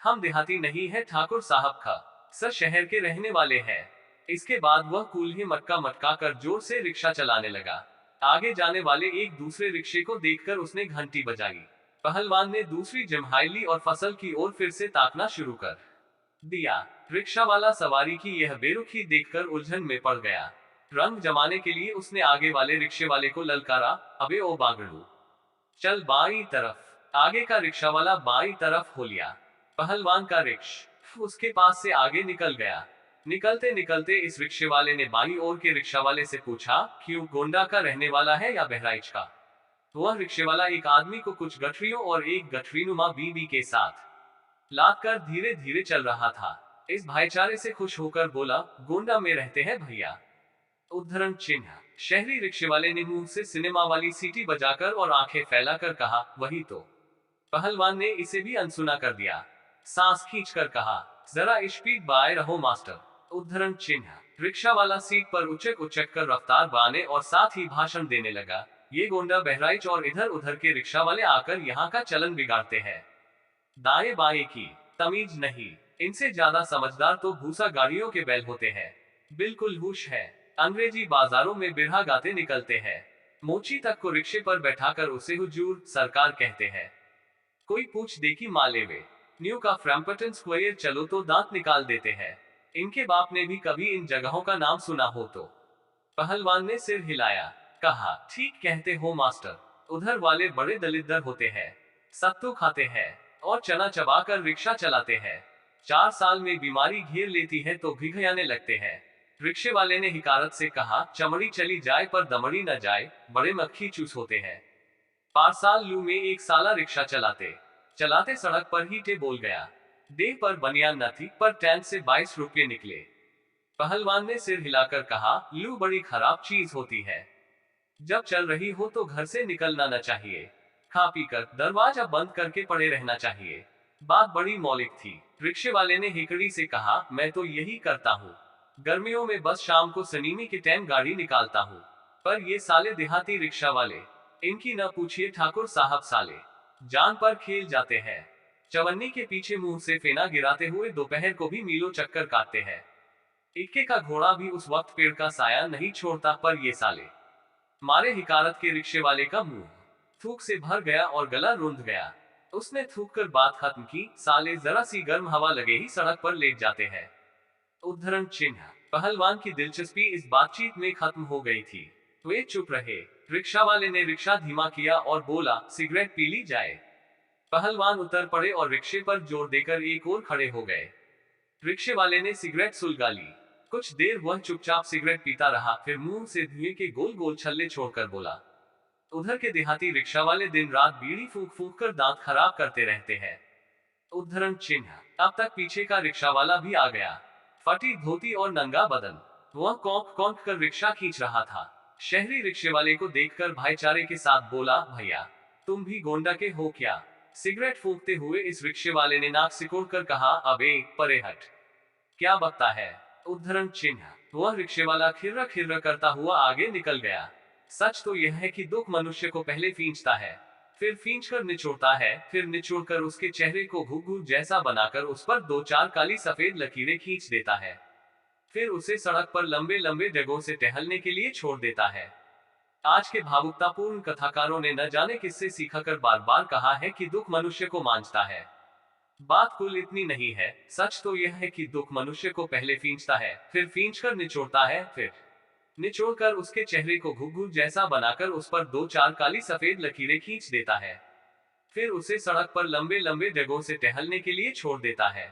हम देहाती नहीं है ठाकुर साहब का, सर शहर के रहने वाले हैं। इसके बाद वह कूल्हे मटका मटका कर जोर से रिक्शा चलाने लगा। आगे जाने वाले एक दूसरे रिक्शे को देखकर उसने घंटी बजाई। पहलवान ने दूसरी जम्हाई ली और फसल की ओर फिर से ताकना शुरू कर दिया। रिक्शा वाला सवारी की यह बेरुखी देखकर उलझन में पड़ गया। रंग जमाने के लिए उसने आगे वाले रिक्शे वाले को ललकारा, अबे ओ बागड़ू, चल बाई तरफ। आगे का रिक्शा वाला बाई तरफ हो लिया। पहलवान का रिक्शा उसके पास से आगे निकल गया। निकलते निकलते इस रिक्शे वाले ने बाई ओर के रिक्शा वाले से पूछा, क्यों, गोंडा का रहने वाला है या बहराइच का? वह रिक्शे वाला एक आदमी को कुछ गठरियों और एक गठरीनुमा बीबी के साथ लाद कर धीरे धीरे चल रहा था। इस भाईचारे से खुश होकर बोला, गोंडा में रहते हैं भैया। उद्धरण चिन्ह। शहरी रिक्शे वाले ने मुंह से सिनेमा वाली सीटी बजाकर और आंखें फैलाकर कहा, वही तो। पहलवान ने इसे भी अनसुना कर दिया। सांस खींचकर कहा, जरा स्पीड बाय रहो मास्टर। उद्धरण चिन्ह। रिक्शा वाला सीट पर उचक उचक कर रफ्तार बाने और साथ ही भाषण देने लगा, ये गोंडा बहराइच और इधर उधर के रिक्शा वाले आकर यहाँ का चलन बिगाड़ते हैं। दाएं बाएं की तमीज नहीं। इनसे ज्यादा समझदार तो भूसा गाड़ियों के बैल होते हैं। बिल्कुल हुश है। अंग्रेजी बाजारों में बिरहा गाते निकलते हैं। मोची तक को रिक्शे पर बैठाकर उसे हुजूर सरकार कहते हैं। कोई पूछ दे कि मालेवे न्यू का फ्रैम्पटन स्क्वायर चलो तो दांत निकाल देते हैं। इनके बाप ने भी कभी इन जगहों का नाम सुना हो तो? पहलवान ने सिर हिलाया, कहा, ठीक कहते हो मास्टर। उधर वाले बड़े दलिद्दर होते हैं, सत्तू खाते हैं और चना चबाकर रिक्शा चलाते हैं। 4 साल में बीमारी घेर लेती है तो भिखयाने लगते हैं। रिक्शे वाले ने हिकारत से कहा, चमड़ी चली जाए पर दमड़ी न जाए, बड़े मक्खी चूस होते हैं। पारसाल लू में 1 साला रिक्शा चलाते चलाते सड़क पर ही टे बोल गया। देह पर बनियान न थी पर टैंक से 22 रुपये निकले। पहलवान ने सिर हिलाकर कहा, लू बड़ी खराब चीज होती है। जब चल रही हो तो घर से निकलना न चाहिए। खा पी कर दरवाजा बंद करके पड़े रहना चाहिए। बात बड़ी मौलिक थी। रिक्शे वाले ने हिकड़ी से कहा, मैं तो यही करता हूँ। गर्मियों में बस शाम को सनीमी के टाइम गाड़ी निकालता हूँ। पर ये साले देहाती रिक्शा वाले, इनकी न पूछिए ठाकुर साहब, साले जान पर खेल जाते हैं। चवन्नी के पीछे मुंह से फेना गिराते हुए दोपहर को भी मीलों चक्कर काटते हैं। इक्के का घोड़ा भी उस वक्त पेड़ का साया नहीं छोड़ता, पर ये साले मारे हिकारत के रिक्शे वाले का मुंह थूक से भर गया और गला रुंध गया। उसने थूक कर बात खत्म की, साले जरा सी गर्म हवा लगे ही सड़क पर लेट जाते हैं। उद्धरण चिन्ह। पहलवान की दिलचस्पी इस बातचीत में खत्म हो गई थी। वे चुप रहे। रिक्शा वाले ने रिक्शा धीमा किया और बोला, सिगरेट पी ली जाए। पहलवान उतर पड़े और रिक्शे पर जोर देकर एक और खड़े हो गए। रिक्शे वाले ने सिगरेट सुलगा ली। कुछ देर वह चुपचाप सिगरेट पीता रहा, फिर मुंह से धुएं के गोल गोल छल्ले छोड़कर बोला, उधर के देहाती रिक्शा वाले दिन रात बीड़ी फूंक फूंक कर दांत खराब करते रहते हैं। उद्धरण चिन्ह। अब तक पीछे का रिक्शा वाला भी आ गया। फटी धोती और नंगा बदन। वह कौंक कौंक कर रिक्शा खींच रहा था। शहरी रिक्शे वाले को देखकर भाईचारे के साथ बोला, भैया तुम भी गोंडा के हो क्या? सिगरेट फूंकते हुए इस रिक्शे वाले ने नाक सिकोड़कर कहा, अबे परे हट, क्या बकता है? उद्धरण चिन्ह। वह रिक्शे वाला खिर्रा खिर्रा करता हुआ आगे निकल गया। सच तो यह है कि दुख मनुष्य को पहले खींचता है, फिर खींचकर निचोड़ता है, फिर निचोड़कर उसके चेहरे को घुघु जैसा बनाकर उस पर 2-4 काली सफेद लकीरें खींच देता है, फिर उसे सड़क पर लंबे लंबे जगहों से टहलने के लिए छोड़ देता है। आज के भावुकतापूर्ण कथाकारों ने न जाने किससे सीखकर बार बार कहा है कि दुख मनुष्य को मांझता है। बात कुल इतनी नहीं है। सच तो यह है कि दुख मनुष्य को पहले खींचता है, फिर खींचकर निचोड़ता है, फिर निचोड़कर उसके चेहरे को घुघु जैसा बनाकर उस पर 2-4 काली सफेद लकीरें खींच देता है, फिर उसे सड़क पर लंबे लंबे जगहों से टहलने के लिए छोड़ देता है।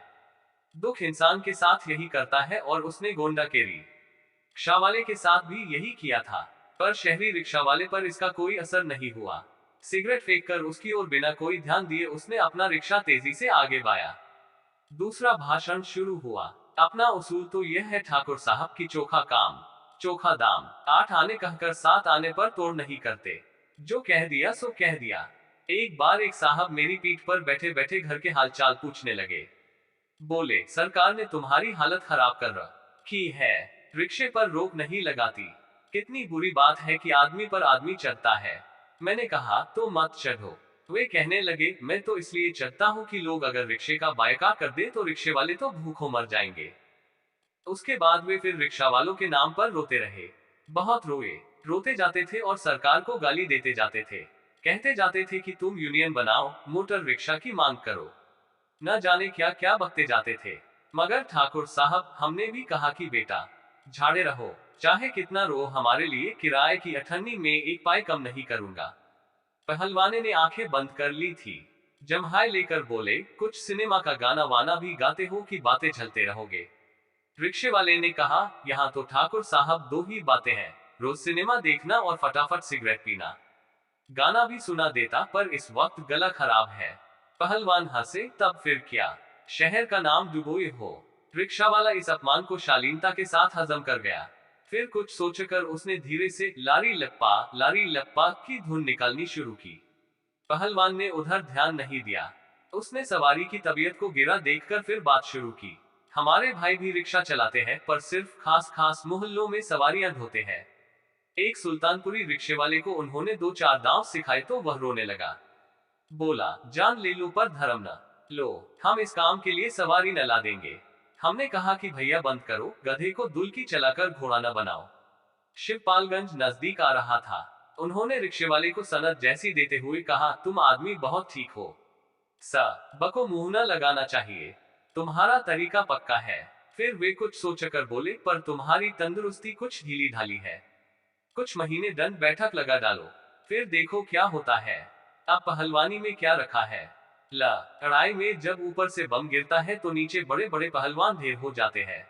दुख इंसान के साथ यही करता है और उसने गोंडा के रिक्शा वाले के साथ भी यही किया था। पर शहरी रिक्शा वाले पर इसका कोई असर नहीं हुआ। सिगरेट फेंक कर उसकी ओर बिना कोई ध्यान दिए उसने अपना रिक्शा तेजी से आगे बढ़ाया। दूसरा भाषण शुरू हुआ। अपना उसूल तो यह है ठाकुर साहब की चोखा काम चोखा दाम, 8 आने कहकर 7 आने पर तोड़ नहीं करते। जो कह दिया सो कह दिया। एक बार एक साहब मेरी पीठ पर बैठे बैठे घर के हालचाल पूछने लगे। बोले, सरकार ने तुम्हारी हालत खराब कर रखी है, रिक्शे पर रोक नहीं लगाती। कितनी बुरी बात है कि आदमी पर आदमी चढ़ता है। मैंने कहा, तो मत चढ़ो। वे कहने लगे, मैं तो इसलिए चढ़ता हूँ कि लोग अगर रिक्शे का बायकॉट कर दे तो रिक्शे वाले तो भूखों मर जाएंगे। उसके बाद वे फिर रिक्शा वालों के नाम पर रोते रहे। बहुत रोए, रोते जाते थे और सरकार को गाली देते जाते थे। कहते जाते थे कि तुम यूनियन बनाओ, मोटर रिक्शा की मांग करो। न जाने क्या क्या बकते जाते थे। मगर ठाकुर साहब, हमने भी कहा कि बेटा, झाड़े रहो, चाहे कितना रो, हमारे लिए किराए की अठन्नी में एक पाई कम नहीं करूंगा। पहलवाने ने आंखें बंद कर ली थी। जम्हाई लेकर बोले, कुछ सिनेमा का गाना वाना भी गाते हो कि बातें झलते रहोगे। रिक्शे वाले ने कहा, यहाँ तो ठाकुर साहब दो ही बातें हैं, रोज सिनेमा देखना और फटाफट सिगरेट पीना। गाना भी सुना देता पर इस वक्त गला खराब है। पहलवान हंसे, तब फिर क्या, शहर का नाम डुबोए हो। रिक्शा वाला इस अपमान को शालीनता के साथ हजम कर गया। फिर कुछ सोचकर उसने धीरे से लारी लप्पा की धुन निकालनी शुरू की। पहलवान ने उधर ध्यान नहीं दिया। उसने सवारी की तबीयत को गिरा देखकर फिर बात शुरू की। हमारे भाई भी रिक्शा चलाते हैं पर सिर्फ खास खास मोहल्लों में सवारियां ढोते हैं। एक सुल्तानपुरी रिक्शे वाले को उन्होंने 2-4 दांव सिखाए तो वह रोने लगा। बोला, जान ले लो पर धर्म न लो, हम इस काम के लिए सवारी न ला देंगे। हमने कहा कि भैया बंद करो, गधे को दुल्की चलाकर घोड़ा न बनाओ। शिवपालगंज नजदीक आ रहा था। उन्होंने रिक्शे वाले को सनद जैसी देते हुए कहा, तुम आदमी बहुत ठीक हो, सा बको मुंह न लगाना चाहिए, तुम्हारा तरीका पक्का है। फिर वे कुछ सोचकर बोले, पर तुम्हारी तंदुरुस्ती कुछ ढीली ढाली है, कुछ महीने दंड बैठक लगा डालो, फिर देखो क्या होता है। अब पहलवानी में क्या रखा है, लड़ाई में जब ऊपर से बम गिरता है तो नीचे बड़े बड़े पहलवान ढेर हो जाते हैं।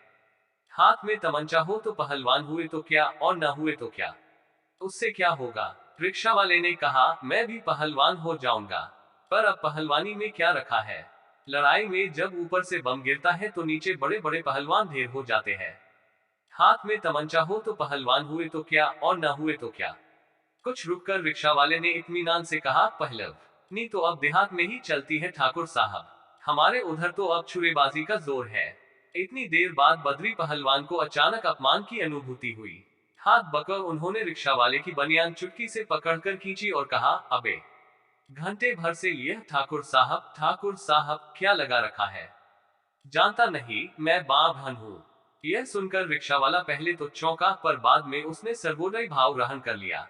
हाथ में तमंचा हो तो पहलवान हुए तो क्या और न हुए तो क्या, उससे क्या होगा। रिक्शा वाले ने कहा, मैं भी पहलवान हो जाऊंगा, पर अब पहलवानी में क्या रखा है। लड़ाई में जब ऊपर से बम गिरता है तो नीचे बड़े बड़े पहलवान ढेर हो जाते हैं। हाथ में तमंचा हो तो पहलवान हुए तो क्या और न हुए तो क्या। कुछ रुककर रिक्शा वाले ने इत्मीनान से कहा, पहलवानी तो अब देहात में ही चलती है ठाकुर साहब, हमारे उधर तो अब छुरेबाजी का जोर है। इतनी देर बाद बद्री पहलवान को अचानक अपमान की अनुभूति हुई। हाथ बकर उन्होंने रिक्शा वाले की बनियान चुटकी से पकड़कर खींची और कहा, अबे, घंटे भर से यह ठाकुर साहब क्या लगा रखा है, जानता नहीं मैं बाभन हूँ। यह सुनकर रिक्शा वाला पहले तो चौंका पर बाद में उसने सर्वोदय भाव ग्रहण कर लिया।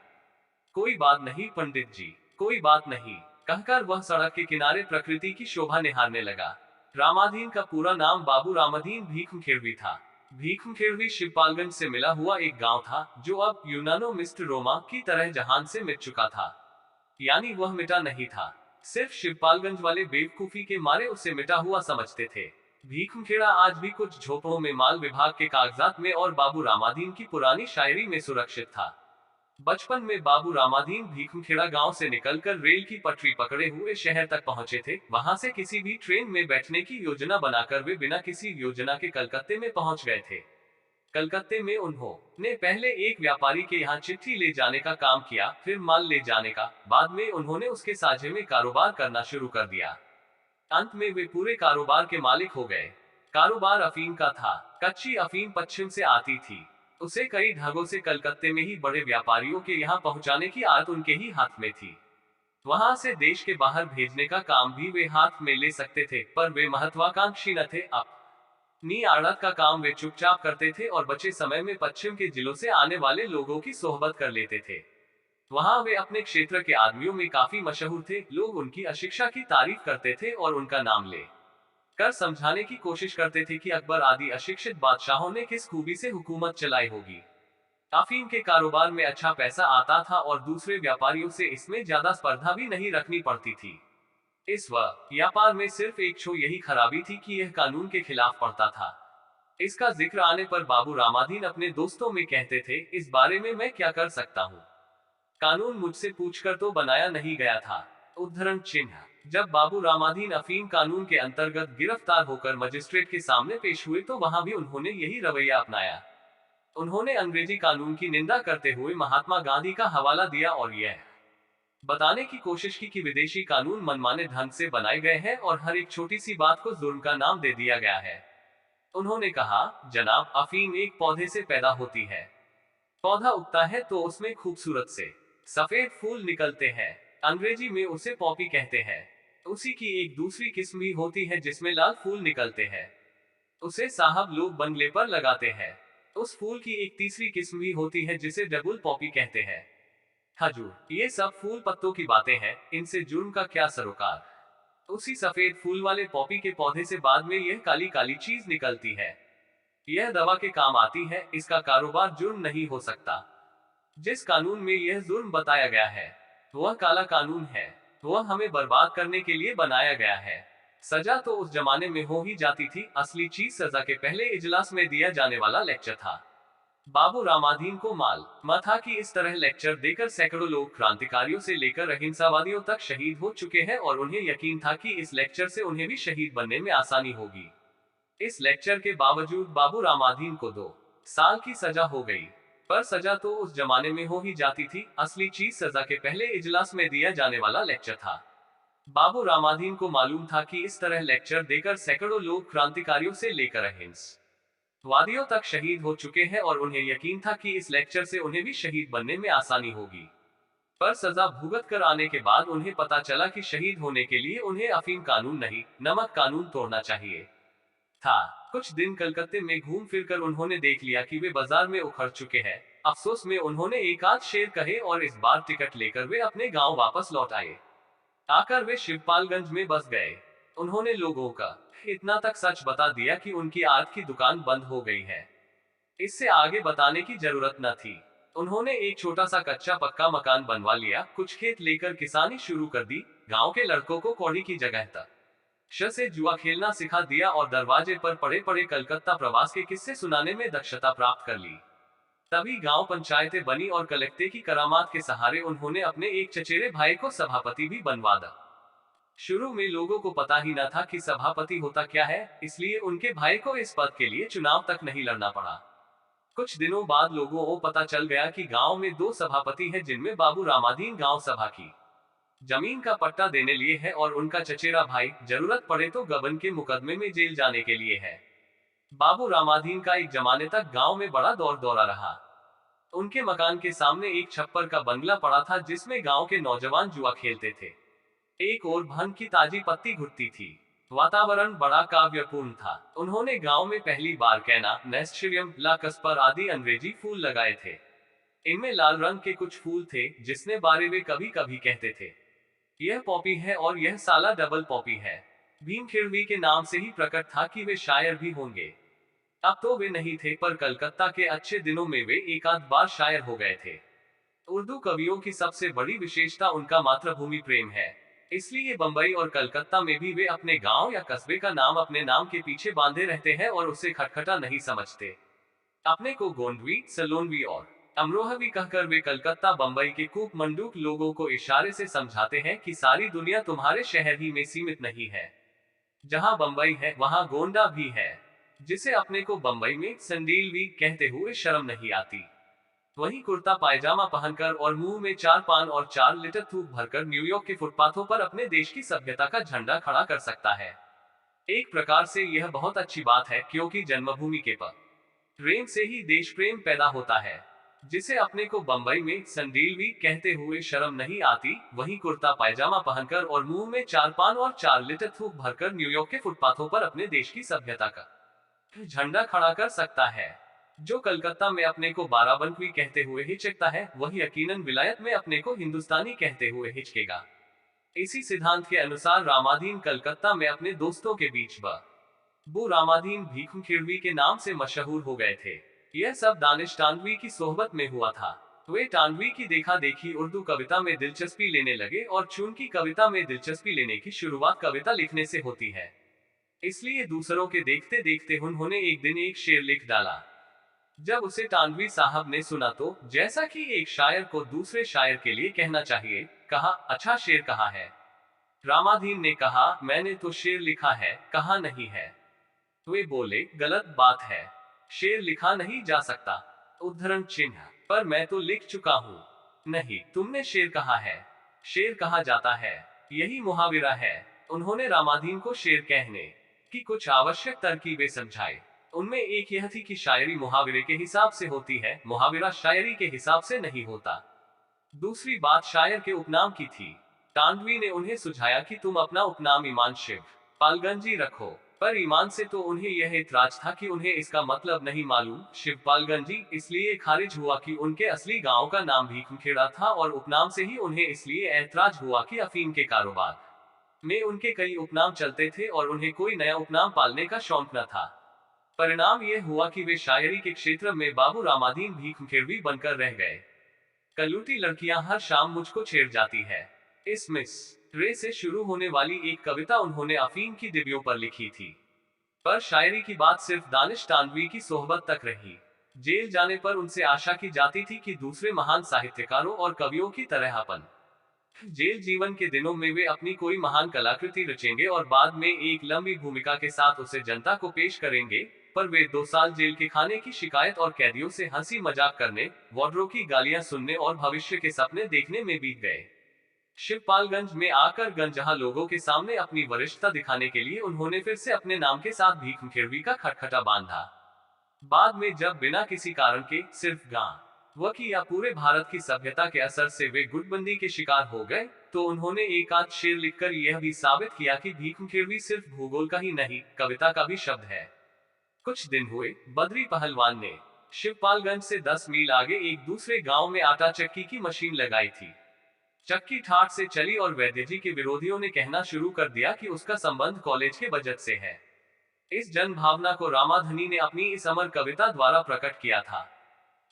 कोई बात नहीं पंडित जी, कोई बात नहीं, कहकर वह सड़क के किनारे प्रकृति की शोभा निहारने लगा। रामाधीन का पूरा नाम बाबू रामाधीन भीखमखेड़वी था। भीखमखेड़वी शिवपालगंज से मिला हुआ एक गांव था जो अब यूनानो मिस्र रोमा की तरह जहान से मिट चुका था। यानी वह मिटा नहीं था, सिर्फ शिवपालगंज वाले बेवकूफी के मारे उसे मिटा हुआ समझते थे। भीखमखेड़ा आज भी कुछ झोपड़ों में माल विभाग के कागजात में और बाबू रामाधीन की पुरानी शायरी में सुरक्षित था। बचपन में बाबू रामाधीन भीखमखेड़ा गांव से निकलकर रेल की पटरी पकड़े हुए शहर तक पहुंचे थे। वहां से किसी भी ट्रेन में बैठने की योजना बनाकर वे बिना किसी योजना के कलकत्ते में पहुंच गए थे। कलकत्ते में उन्होंने पहले एक व्यापारी के यहाँ चिट्ठी ले जाने का काम किया, फिर माल ले जाने का, बाद में उन्होंने उसके साझे में कारोबार करना शुरू कर दिया। अंत में वे पूरे कारोबार के मालिक हो गए। कारोबार अफीम का था। कच्ची अफीम पश्चिम से आती थी, उसे कई ढंगों से कलकत्ते में ही बड़े व्यापारियों के यहाँ पहुंचाने की आदत उनके ही हाथ में थी। वहां से देश के बाहर भेजने का काम भी वे हाथ में ले सकते थे, पर वे महत्वाकांक्षी न थे। अपनी आड़त का काम वे चुपचाप करते थे और बचे समय में पश्चिम के जिलों से आने वाले लोगों की सोहबत कर लेते थे। वहां वे अपने क्षेत्र के आदमियों में काफी मशहूर थे। लोग उनकी अशिक्षा की तारीफ करते थे और उनका नाम ले कर समझाने की कोशिश करते थे कि अकबर आदि अशिक्षित बादशाहों ने किस खूबी से हुकूमत चलाई होगी। अफीम के कारोबार में अच्छा पैसा आता था और दूसरे व्यापारियों से इसमें ज्यादा स्पर्धा भी नहीं रखनी पड़ती थी। इस व्यापार में सिर्फ एक छो यही खराबी थी कि यह कानून के खिलाफ पड़ता था। इसका जिक्र आने पर बाबू रामाधीन अपने दोस्तों में कहते थे, इस बारे में मैं क्या कर सकता हूँ, कानून मुझसे पूछकर तो बनाया नहीं गया था। उद्धरण चिन्ह। जब बाबू रामाधीन अफीम कानून के अंतर्गत गिरफ्तार होकर मजिस्ट्रेट के सामने पेश हुए तो वहां भी उन्होंने यही रवैया अपनाया। उन्होंने अंग्रेजी कानून की निंदा करते हुए महात्मा गांधी का हवाला दिया और यह बताने की कोशिश की कि विदेशी कानून मनमाने ढंग से बनाए गए हैं और हर एक छोटी सी बात को जुर्म का नाम दे दिया गया है। उन्होंने कहा, जनाब, अफीम एक पौधे से पैदा होती है। पौधा उगता है तो उसमें खूबसूरत से सफेद फूल निकलते हैं। अंग्रेजी में उसे पॉपी कहते हैं। उसी की एक दूसरी किस्म भी होती है जिसमें लाल फूल निकलते हैं। उसे साहब लोग बंगले पर लगाते हैं। उस फूल की एक तीसरी किस्म भी होती है जिसे डबल पॉपी कहते हैं। हजूर, ये सब फूल पत्तों की बातें हैं, इनसे जुर्म का क्या सरोकार। उसी सफेद फूल वाले पॉपी के पौधे से बाद में यह काली काली चीज निकलती है। यह दवा के काम आती है, इसका कारोबार जुर्म नहीं हो सकता। जिस कानून में यह जुर्म बताया गया है वह काला कानून है। वह हमें बर्बाद करने के लिए बनाया गया है। सजा तो उस जमाने में हो ही जाती थी, असली चीज सजा के पहले इजलास में दिया जाने वाला लेक्चर था। बाबू रामाधीन को मालूम था कि इस तरह लेक्चर देकर सैकड़ों लोग क्रांतिकारियों से लेकर अहिंसावादियों तक शहीद हो चुके हैं और उन्हें यकीन था कि इस लेक्चर से उन्हें भी शहीद बनने में आसानी होगी। इस लेक्चर के बावजूद बाबू रामाधीन को 2 साल की सजा हो गई। पर सजा तो उस जमाने में हो ही जाती थी, असली चीज सजा के पहले इजलास में दिया जाने वाला लेक्चर था। बाबू रामाधीन को मालूम था कि इस तरह लेक्चर देकर सैकड़ों लोग क्रांतिकारियों से लेकर अहिंसवादियों तक शहीद हो चुके हैं और उन्हें यकीन था कि इस लेक्चर से उन्हें भी शहीद बनने में आसानी होगी। पर सजा भुगत कर आने के बाद उन्हें पता चला कि शहीद होने के लिए उन्हें अफीम कानून नहीं, नमक कानून तोड़ना चाहिए था। कुछ दिन कलकत्ते में घूम फिरकर उन्होंने देख लिया कि वे बाजार में उखड़ चुके हैं। अफसोस में उन्होंने एक आध शेर कहे और इस बार टिकट लेकर वे अपने गांव वापस लौट आए। आकर वे शिवपालगंज में बस गए। उन्होंने लोगों का इतना तक सच बता दिया कि उनकी आग की दुकान बंद हो गई है। इससे आगे बताने की जरूरत न थी। उन्होंने एक छोटा सा कच्चा पक्का मकान बनवा लिया, कुछ खेत लेकर किसानी शुरू कर दी, गांव के लड़कों को कौड़ी की जगह तक से जुआ खेलना सिखा दिया और दरवाजे पर पड़े पड़े कलकत्ता प्रवास के किस्से सुनाने में दक्षता प्राप्त कर ली। तभी गांव पंचायतें बनी और कलेक्टे की करामात के सहारे उन्होंने अपने एक चचेरे भाई को सभापति भी बनवा दिया। शुरू में लोगों को पता ही न था कि सभापति होता क्या है, इसलिए उनके भाई को इस पद के लिए चुनाव तक नहीं लड़ना पड़ा। कुछ दिनों बाद लोगों को पता चल गया कि गांव में 2 सभापति हैं, जिनमें बाबू रामाधीन गांव सभा की जमीन का पट्टा देने लिए है और उनका चचेरा भाई जरूरत पड़े तो गबन के मुकदमे में जेल जाने के लिए है। बाबू रामाधीन का एक जमाने तक गांव में बड़ा दौर दौरा रहा। उनके मकान के सामने एक छप्पर का बंगला पड़ा था जिसमें गांव के नौजवान जुआ खेलते थे। एक और भंग की ताजी पत्ती घुटती थी। वातावरण बड़ा काव्यपूर्ण था। उन्होंने गांव में पहली बार कैना, नेस्टरियम, लाकस्पर आदि अंग्रेजी फूल लगाए थे। इनमें लाल रंग के कुछ फूल थे जिसने बारे वे कभी कभी कहते थे, यह पॉपी है और यह साला डबल पॉपी है। भीम खिड़वी के नाम से ही प्रकट था कि वे शायर भी होंगे। अब तो वे नहीं थे, पर कलकत्ता के अच्छे दिनों में वे एक आध बार शायर हो गए थे। उर्दू कवियों की सबसे बड़ी विशेषता उनका मातृभूमि प्रेम है। इसलिए बंबई और कलकत्ता में भी वे अपने गांव या कस्बे का नाम अपने नाम के पीछे बांधे रहते हैं और उसे खटखटा नहीं समझते। अपने को गोंडवी, सलोनवी और अमरोहवी कहकर वे कलकत्ता बंबई के कूप मंडूक लोगों को इशारे से समझाते हैं कि सारी दुनिया तुम्हारे शहर ही में सीमित नहीं है। जहां बंबई है वहां गोंडा भी है। जिसे अपने को बंबई में संडीलवी कहते हुए शर्म नहीं आती, वही कुर्ता पायजामा पहनकर और मुंह में 4 पान और 4 लीटर थूक भरकर न्यूयॉर्क के फुटपाथों पर अपने देश की सभ्यता का झंडा खड़ा कर सकता है। एक प्रकार से यह बहुत अच्छी बात है, क्योंकि जन्मभूमि के प्रेम से ही देश प्रेम पैदा होता है। जिसे अपने को बंबई में संडीलवी कहते हुए शर्म नहीं आती, वही कुर्ता पायजामा पहनकर और मुंह में 4 पान और 4 लीटर थूक भरकर न्यूयॉर्क के फुटपाथों पर अपने देश की सभ्यता का झंडा खड़ा कर सकता है। जो कलकत्ता में अपने को बाराबंकी कहते हुए हिचकता है, वही यकीनन विलायत में अपने को हिंदुस्तानी कहते हुए हिचकेगा। इसी सिद्धांत के अनुसार रामाधीन कलकत्ता में अपने दोस्तों के बीच बू रामाधीन भीखम खिड़वी के नाम से मशहूर हो गए थे। यह सब दानिश तानवी की सोहबत में हुआ था। वे टांडवी की देखा देखी उर्दू कविता में दिलचस्पी लेने लगे और चूंकि कविता में दिलचस्पी लेने की शुरुआत कविता लिखने से होती है, इसलिए दूसरों के देखते देखते उन्होंने एक दिन एक शेर लिख डाला। जब उसे टांडवी साहब ने सुना तो, जैसा कि एक शायर को दूसरे शायर के लिए कहना चाहिए, कहा, अच्छा शेर कहा है। रामाधीन ने कहा, मैंने तो शेर लिखा है, कहा नहीं है। वे बोले, गलत बात है, शेर लिखा नहीं जा सकता। उद्धरण चिन्ह, पर मैं तो लिख चुका हूँ। नहीं, तुमने शेर कहा है, शेर कहा जाता है, यही मुहावरा है। उन्होंने रामाधीन को शेर कहने की कुछ आवश्यक तरकीबें समझाई। उनमें एक यह थी कि शायरी मुहावरे के हिसाब से होती है, मुहावरा शायरी के हिसाब से नहीं होता। दूसरी बात शायर के उपनाम की थी। टांडवी ने उन्हें सुझाया कि तुम अपना उपनाम ईमान शिव पालगंजी रखो, पर ईमान से तो उन्हें यह इतराज था कि उन्हें इसका मतलब नहीं मालूम, शिवपालगंजी इसलिए खारिज हुआ कि उनके असली गांव का नाम भीखमखेड़ा था, और उपनाम से ही उन्हें इसलिए ऐतराज हुआ कि अफीम के कारोबार में उनके कई उपनाम चलते थे और उन्हें कोई नया उपनाम पालने का शौक न था। परिणाम यह हुआ कि वे शायरी के क्षेत्र में बाबू रामाधीन भीखमखेड़वी बनकर रह गए। कलूटी लड़कियां हर शाम मुझको छेड़ जाती है, इस मिस रे से शुरू होने वाली एक कविता उन्होंने अफीम की डिबियों पर लिखी थी। पर शायरी की बात सिर्फ दानिश तानवी की सोहबत तक रही। जेल जाने पर उनसे आशा की जाती थी कि दूसरे महान साहित्यकारों और कवियों की तरह अपन जेल जीवन के दिनों में वे अपनी कोई महान कलाकृति रचेंगे और बाद में एक लंबी भूमिका के साथ उसे जनता को पेश करेंगे। पर वे 2 साल जेल के खाने की शिकायत और कैदियों से हंसी मजाक करने, वार्डरों की गालियां सुनने और भविष्य के सपने देखने में बीत गए। शिवपालगंज में आकर गंजहा लोगों के सामने अपनी वरिष्ठता दिखाने के लिए उन्होंने फिर से अपने नाम के साथ भीखमखेड़वी का खटखटा बांधा। बाद में जब बिना किसी कारण के, सिर्फ गांव की या पूरे भारत की सभ्यता के असर से वे गुटबंदी के शिकार हो गए, तो उन्होंने एक आध शेर लिखकर यह भी साबित किया कि भीखमखेड़वी सिर्फ भूगोल का ही नहीं, कविता का भी शब्द है। कुछ दिन हुए, बद्री पहलवान ने शिवपालगंज से 10 मील आगे एक दूसरे गांव में आटा चक्की की मशीन लगाई थी। चक्की ठाठ से चली और वैद्य जी के विरोधियों ने कहना शुरू कर दिया कि उसका संबंध कॉलेज के बजट से है। इस जन भावना को रामाधनी ने अपनी इस अमर कविता द्वारा प्रकट किया था।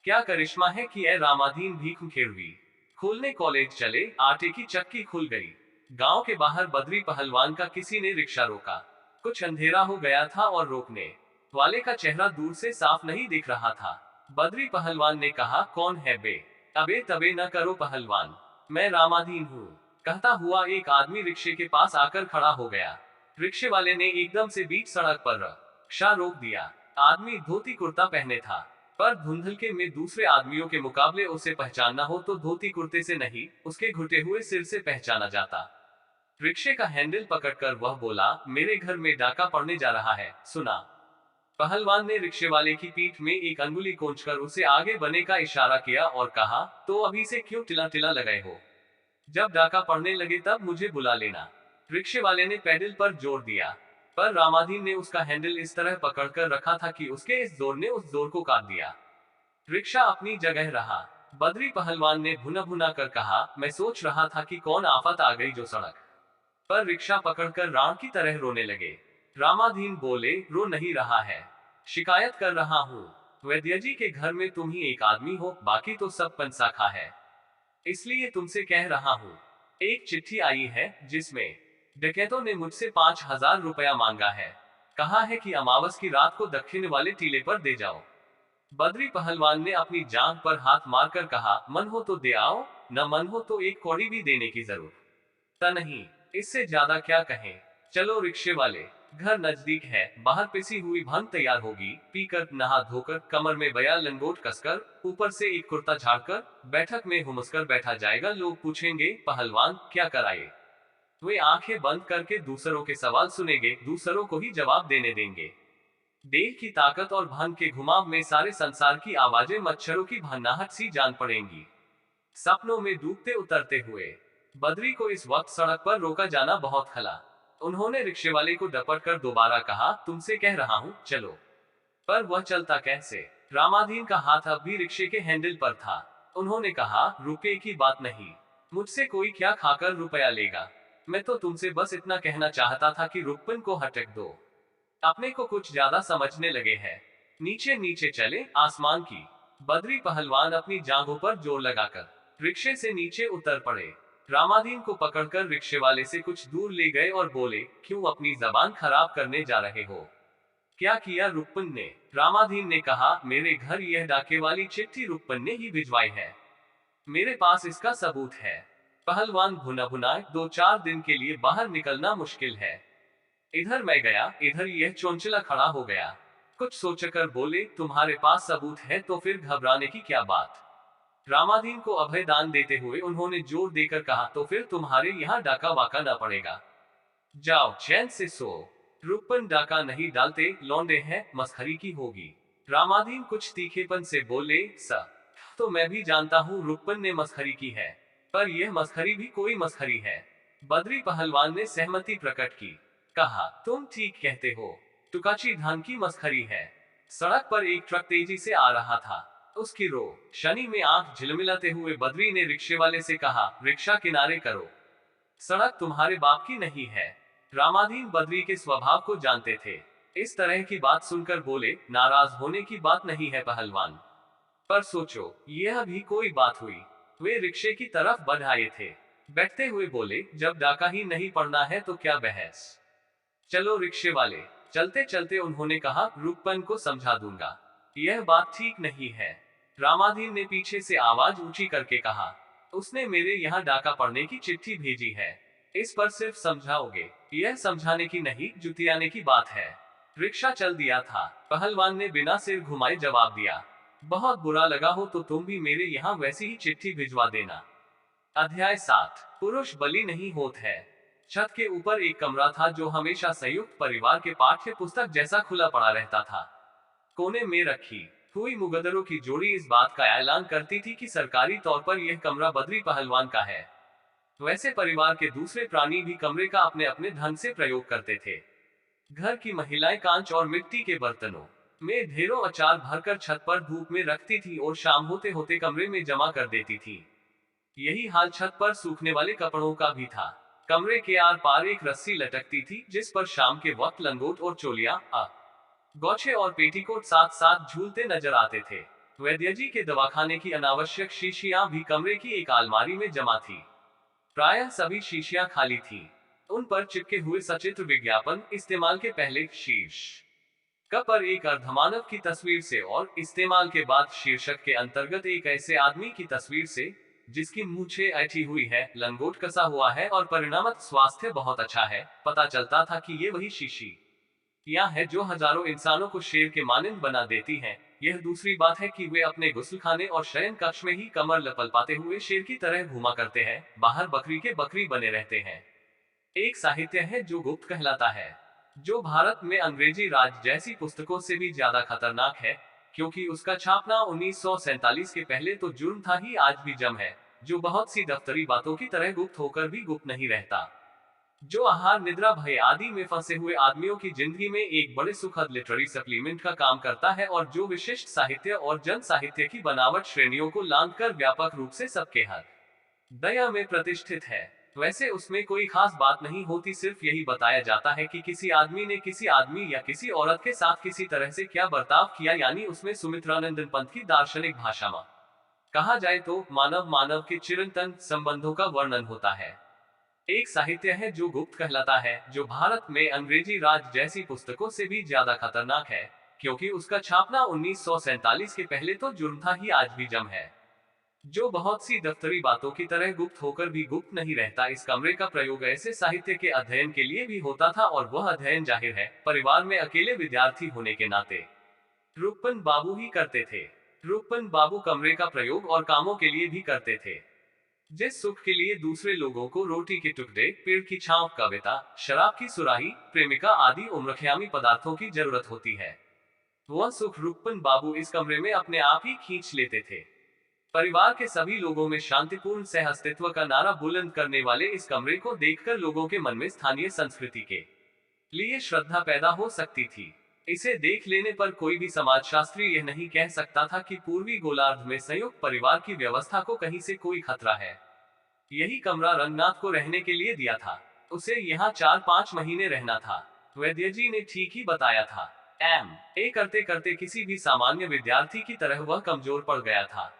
क्या करिश्मा है कि ए रामाधीन भीखमखेड़वी खुलने कॉलेज चले, आटे की चक्की खुल गई। गांव के बाहर बद्री पहलवान का किसी ने रिक्शा रोका। कुछ अंधेरा हो गया था और रोकने वाले का चेहरा दूर से साफ नहीं दिख रहा था। बद्री पहलवान ने कहा, कौन है बे? अबे तबे न करो पहलवान, मैं रामाधीन हूँ, कहता हुआ एक आदमी रिक्शे के पास आकर खड़ा हो गया। रिक्शे वाले ने एकदम से बीच सड़क पर रिक्शा रोक दिया। आदमी धोती कुर्ता पहने था, पर धुंधलके में दूसरे आदमियों के मुकाबले उसे पहचानना हो तो धोती कुर्ते से नहीं, उसके घुटे हुए सिर से पहचाना जाता। रिक्शे का हैंडल पकड़कर वह बोला, मेरे घर में डाका पड़ने जा रहा है, सुना? पहलवान ने रिक्शे वाले की पीठ में एक अंगुली कोंचकर उसे आगे बढ़ने का इशारा किया और कहा, तो अभी से क्यों टिला टिला लगाए हो? जब डाका पड़ने लगे तब मुझे बुला लेना। रिक्शे वाले ने पैडल पर जोर दिया, पर रामाधीन ने उसका हैंडल इस तरह पकड़कर रखा था कि उसके इस जोर ने उस जोर को काट दिया। रिक्शा अपनी जगह रहा। बद्री पहलवान ने भुना भुना कर कहा, मैं सोच रहा था कि कौन आफत आ गई जो सड़क पर रिक्शा पकड़कर राण की तरह रोने लगे। रामाधीन बोले, रो नहीं रहा है, शिकायत कर रहा हूँ। वैद्य जी के घर में तुम ही एक आदमी हो, बाकी तो सब पंसाखा है, इसलिए तुमसे कह रहा हूँ। एक चिट्ठी आई है जिसमें डकैतों ने मुझसे 5,000 रुपया मांगा है। कहा है कि अमावस की रात को दक्षिण वाले टीले पर दे जाओ। बद्री पहलवान ने अपनी जांघ पर हाथ मारकर कहा, मन हो तो दे आओ, न मन हो तो एक कौड़ी भी देने की जरूरत नहीं। इससे ज्यादा क्या कहें? चलो रिक्शे वाले, घर नजदीक है, बाहर पिसी हुई भंग तैयार होगी, पीकर नहा धोकर कमर में बया लंगोट कसकर ऊपर से एक कुर्ता झाड़कर बैठक में हुमसकर बैठा जाएगा। लोग पूछेंगे, पहलवान क्या कराए? वे आंखें बंद करके दूसरों के सवाल सुनेंगे, दूसरों को ही जवाब देने देंगे। देह की ताकत और भान के घुमाव में सारे संसार की आवाजें मच्छरों की भन्नाहट सी जान पड़ेंगी। सपनों में डूबते उतरते हुए बद्री को इस वक्त सड़क पर रोका जाना बहुत खला। उन्होंने रिक्शे वाले को डपट कर दोबारा कहा, तुमसे कह रहा हूँ चलो। पर वह चलता कैसे? रामाधीन का हाथ अब भी रिक्शे के हैंडल पर था। उन्होंने कहा, रुपये की बात नहीं, मुझसे कोई क्या खाकर रुपया लेगा? मैं तो तुमसे बस इतना कहना चाहता था कि रुपन को हटक दो। अपने को कुछ ज्यादा समझने लगे हैं। नीचे नीचे चले, आसमान की बद्री पहलवान अपनी जांघों पर जोर लगाकर रिक्शे से नीचे उतर पड़े। रामाधीन को पकड़कर रिक्शे वाले से कुछ दूर ले गए और बोले, क्यों अपनी जबान खराब करने जा रहे हो? क्या किया रुक्मन ने? रामाधीन ने कहा, मेरे घर यह डाके वाली चिट्ठी रुक्मन ने ही भिजवाई है। मेरे पास इसका सबूत है। पहलवान भुना भुनाए 2-4 दिन के लिए बाहर निकलना मुश्किल है। इधर मैं गया, इधर यह चौंचला खड़ा हो गया। कुछ सोचकर बोले, तुम्हारे पास सबूत है तो फिर घबराने की क्या बात? रामाधीन को अभय दान देते हुए उन्होंने जोर देकर कहा, तो फिर तुम्हारे यहाँ डाका वाका न पड़ेगा। जाओ चैन से सो। रुक्मन डाका नहीं डालते, लौंडे हैं, मस्खरी की होगी। रामाधीन कुछ तीखेपन से बोले, सर तो मैं भी जानता हूँ रुक्मन ने मस्खरी की है, पर यह मस्खरी भी कोई मस्खरी है। बद्री पहलवान ने सहमति प्रकट की। कहा, तुम ठीक कहते हो, टुकाची धान की मस्खरी है। सड़क पर एक ट्रक तेजी से आ रहा था। उसकी रोशनी में आंख झिलमिलाते हुए बद्री ने रिक्शे वाले से कहा, रिक्शा किनारे करो, सड़क तुम्हारे बाप की नहीं है। रामाधीन बद्री के स्वभाव को जानते थे। इस तरह की बात सुनकर बोले, नाराज होने की बात नहीं है पहलवान, पर सोचो, यह भी कोई बात हुई। वे रिक्शे की तरफ बढ़ आए थे। बैठते हुए बोले, जब डाका ही नहीं पड़ना है तो क्या बहस। चलो रिक्शे वाले। चलते चलते उन्होंने कहा, रुक्मन को समझा दूंगा, यह बात ठीक नहीं है। रामाधीन ने पीछे से आवाज ऊंची करके कहा, उसने मेरे यहाँ डाका पड़ने की चिट्ठी भेजी है, इस पर सिर्फ समझाओगे? यह समझाने की नहीं, जुतियाने की बात है। रिक्शा चल दिया था। पहलवान ने बिना सिर घुमाए जवाब दिया, बहुत बुरा लगा हो तो तुम भी मेरे यहाँ वैसी ही चिट्ठी भिजवा देना। अध्याय 7। पुरुष बलि नहीं होत है। छत के ऊपर एक कमरा था जो हमेशा संयुक्त परिवार के पाठ्य पुस्तक जैसा खुला पड़ा रहता था। कोने में रखी हुई मुगदरों की जोड़ी इस बात का ऐलान करती थी कि सरकारी तौर पर यह कमरा बद्री पहलवान का है। वैसे परिवार के दूसरे प्राणी भी कमरे का अपने अपने ढंग से प्रयोग करते थे। घर की महिलाएं कांच और मिट्टी के बर्तनों में ढेरों अचार भरकर छत पर धूप में रखती थी और शाम होते होते कमरे में जमा कर देती थी। यही हाल छत पर सूखने वाले कपड़ों का भी था। कमरे के आर पार एक रस्सी लटकती थी जिस पर शाम के वक्त लंगोट और चोलियां, गौछे और पेटीकोट साथ साथ झूलते नजर आते थे। वैद्यजी के दवाखाने की अनावश्यक शीशियां भी कमरे की एक अलमारी में जमा थी। प्रायः सभी शीशियां खाली थी। उन पर चिपके हुए सचित्र विज्ञापन, इस्तेमाल के पहले शीर्ष क पर एक अर्धमानव की तस्वीर से और इस्तेमाल के बाद शीर्षक के अंतर्गत एक ऐसे आदमी की तस्वीर से जिसकी मूछें ऐठी हुई है, लंगोट कसा हुआ है और परिणामत स्वास्थ्य बहुत अच्छा है, पता चलता था कि ये वही शीशी या है जो हजारों इंसानों को शेर के मानिंद बना देती हैं। यह दूसरी बात है कि वे अपने गुस्लखाने और शयन कक्ष में ही कमर लपल पाते हुए शेर की तरह घुमा करते हैं, बाहर बकरी के बकरी बने रहते हैं। एक साहित्य है जो गुप्त कहलाता है, जो भारत में अंग्रेजी राज जैसी पुस्तकों से भी ज्यादा खतरनाक है, क्योंकि उसका छापना 1947 के पहले तो जुर्म था ही, आज भी जम है, जो बहुत सी दफ्तरी बातों की तरह गुप्त होकर भी गुप्त नहीं रहता, जो आहार निद्रा भय आदि में फंसे हुए आदमियों की जिंदगी में एक बड़े सुखद लिटरेरी सप्लीमेंट का काम करता है और जो विशिष्ट साहित्य और जन साहित्य की बनावट श्रेणियों को लांघकर व्यापक रूप से सबके हर दया में प्रतिष्ठित है। वैसे उसमें कोई खास बात नहीं होती, सिर्फ यही बताया जाता है कि किसी आदमी ने किसी आदमी या किसी औरत के साथ किसी तरह से क्या बर्ताव किया, यानी उसमें सुमित्रानंदन पंत की दार्शनिक भाषा में कहा जाए तो मानव मानव के चिरंतन संबंधों का वर्णन होता है। एक साहित्य है जो गुप्त कहलाता है, जो भारत में अंग्रेजी राज जैसी पुस्तकों से भी ज्यादा खतरनाक है, क्योंकि उसका छापना 1947 के पहले तो जुर्म था ही, आज भी जम है, जो बहुत सी दफ्तरी बातों की तरह गुप्त होकर भी गुप्त नहीं रहता। इस कमरे का प्रयोग ऐसे साहित्य के अध्ययन के लिए भी होता था, और वह अध्ययन जाहिर है परिवार में अकेले विद्यार्थी होने के नाते रुक्मन बाबू ही करते थे। रुक्मन बाबू कमरे का प्रयोग और कामों के लिए भी करते थे। जिस सुख के लिए दूसरे लोगों को रोटी के टुकड़े, पेड़ की छांव, कविता, शराब की सुराही, प्रेमिका आदि उम्रख्यामी पदार्थों की जरूरत होती है, वह सुख रुक्मन बाबू इस कमरे में अपने आप ही खींच लेते थे। परिवार के सभी लोगों में शांतिपूर्ण सह अस्तित्व का नारा बुलंद करने वाले इस कमरे को देखकर लोगों के मन में स्थानीय संस्कृति के लिए श्रद्धा पैदा हो सकती थी। इसे देख लेने पर कोई भी समाजशास्त्री यह नहीं कह सकता था कि पूर्वी गोलार्ध में संयुक्त परिवार की व्यवस्था को कहीं से कोई खतरा है। यही कमरा रंगनाथ को रहने के लिए दिया था। उसे यहाँ 4-5 महीने रहना था। वैद्यजी ने ठीक ही बताया था। ए करते करते किसी भी सामान्य विद्यार्थी की तरह वह कमजोर पड़ गया था।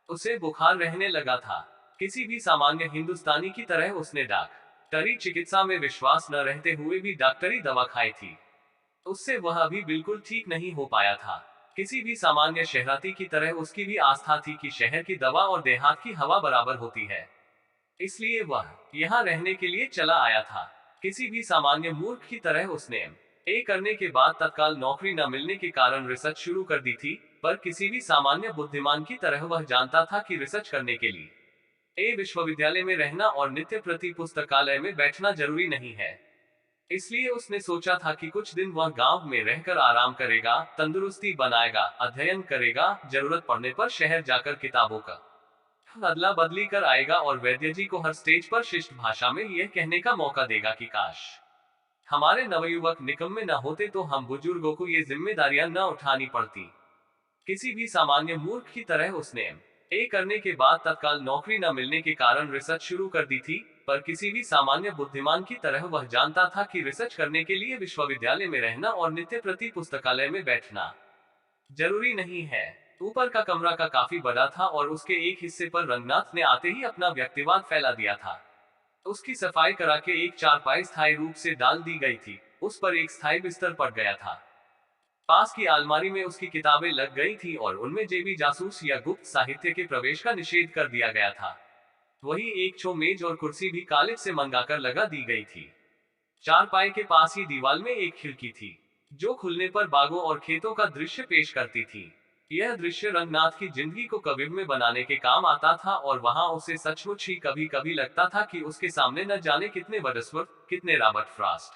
उसे बुखार रहने लगा था। किसी भी सामान्य हिंदुस्तानी की तरह उसने डॉक्टरी चिकित्सा में विश्वास न रहते हुए भी डॉक्टरी दवा खाई थी। उससे वह अभी बिल्कुल ठीक नहीं हो पाया था। किसी भी सामान्य शहराती की तरह उसकी भी आस्था थी कि शहर की दवा और देहात की हवा बराबर होती है, इसलिए वह यहाँ रहने के लिए चला आया था। किसी भी सामान्य मूर्ख की तरह उसने ए करने के बाद तत्काल नौकरी न मिलने के कारण रिसर्च शुरू कर दी थी, पर किसी भी सामान्य बुद्धिमान की तरह वह जानता था कि रिसर्च करने के लिए ए विश्वविद्यालय में रहना और नित्य प्रति पुस्तकालय में बैठना जरूरी नहीं है। इसलिए उसने सोचा था कि कुछ दिन वह गांव में रहकर आराम करेगा, तंदुरुस्ती बनाएगा, अध्ययन करेगा, जरूरत पड़ने पर शहर जाकर किताबों का अदला बदली कर आएगा और वैद्य जी को हर स्टेज पर शिष्ट भाषा में यह कहने का मौका देगा कि काश हमारे नवयुवक निकम्मे न होते तो हम बुजुर्गों को ये जिम्मेदारियां न उठानी पड़ती। किसी भी सामान्य मूर्ख की तरह उसने ए करने के बाद तत्काल नौकरी न मिलने के कारण रिसर्च शुरू कर दी थी, पर किसी भी सामान्य बुद्धिमान की तरह वह जानता था कि रिसर्च करने के लिए विश्वविद्यालय में रहना और नित्य प्रति पुस्तकालय में बैठना जरूरी नहीं है। ऊपर का कमरा का काफी बड़ा था और उसके एक हिस्से पर रंगनाथ ने आते ही अपना व्यक्तिवाद फैला दिया था। उसकी सफाई करा के एक चारपाई स्थायी रूप से डाल दी गई थी। उस पर एक स्थायी बिस्तर पड़ गया था। पास की अलमारी में उसकी किताबें लग गई थी और उनमें जेबी जासूस या गुप्त साहित्य के प्रवेश का निषेध कर दिया गया था। वही एक छो मेज और कुर्सी भी कॉलेज से मंगाकर लगा दी गई थी। चारपाई के पास ही दीवार में एक खिड़की थी, जो खुलने पर बागों और खेतों का दृश्य पेश करती थी। यह दृश्य रंगनाथ की जिंदगी को कवित्व में बनाने के काम आता था और वहां उसे सचमुच ही कभी कभी लगता था कि उसके सामने न जाने कितने वर्ड्सवर्थ, कितने रॉबर्ट फ्रॉस्ट,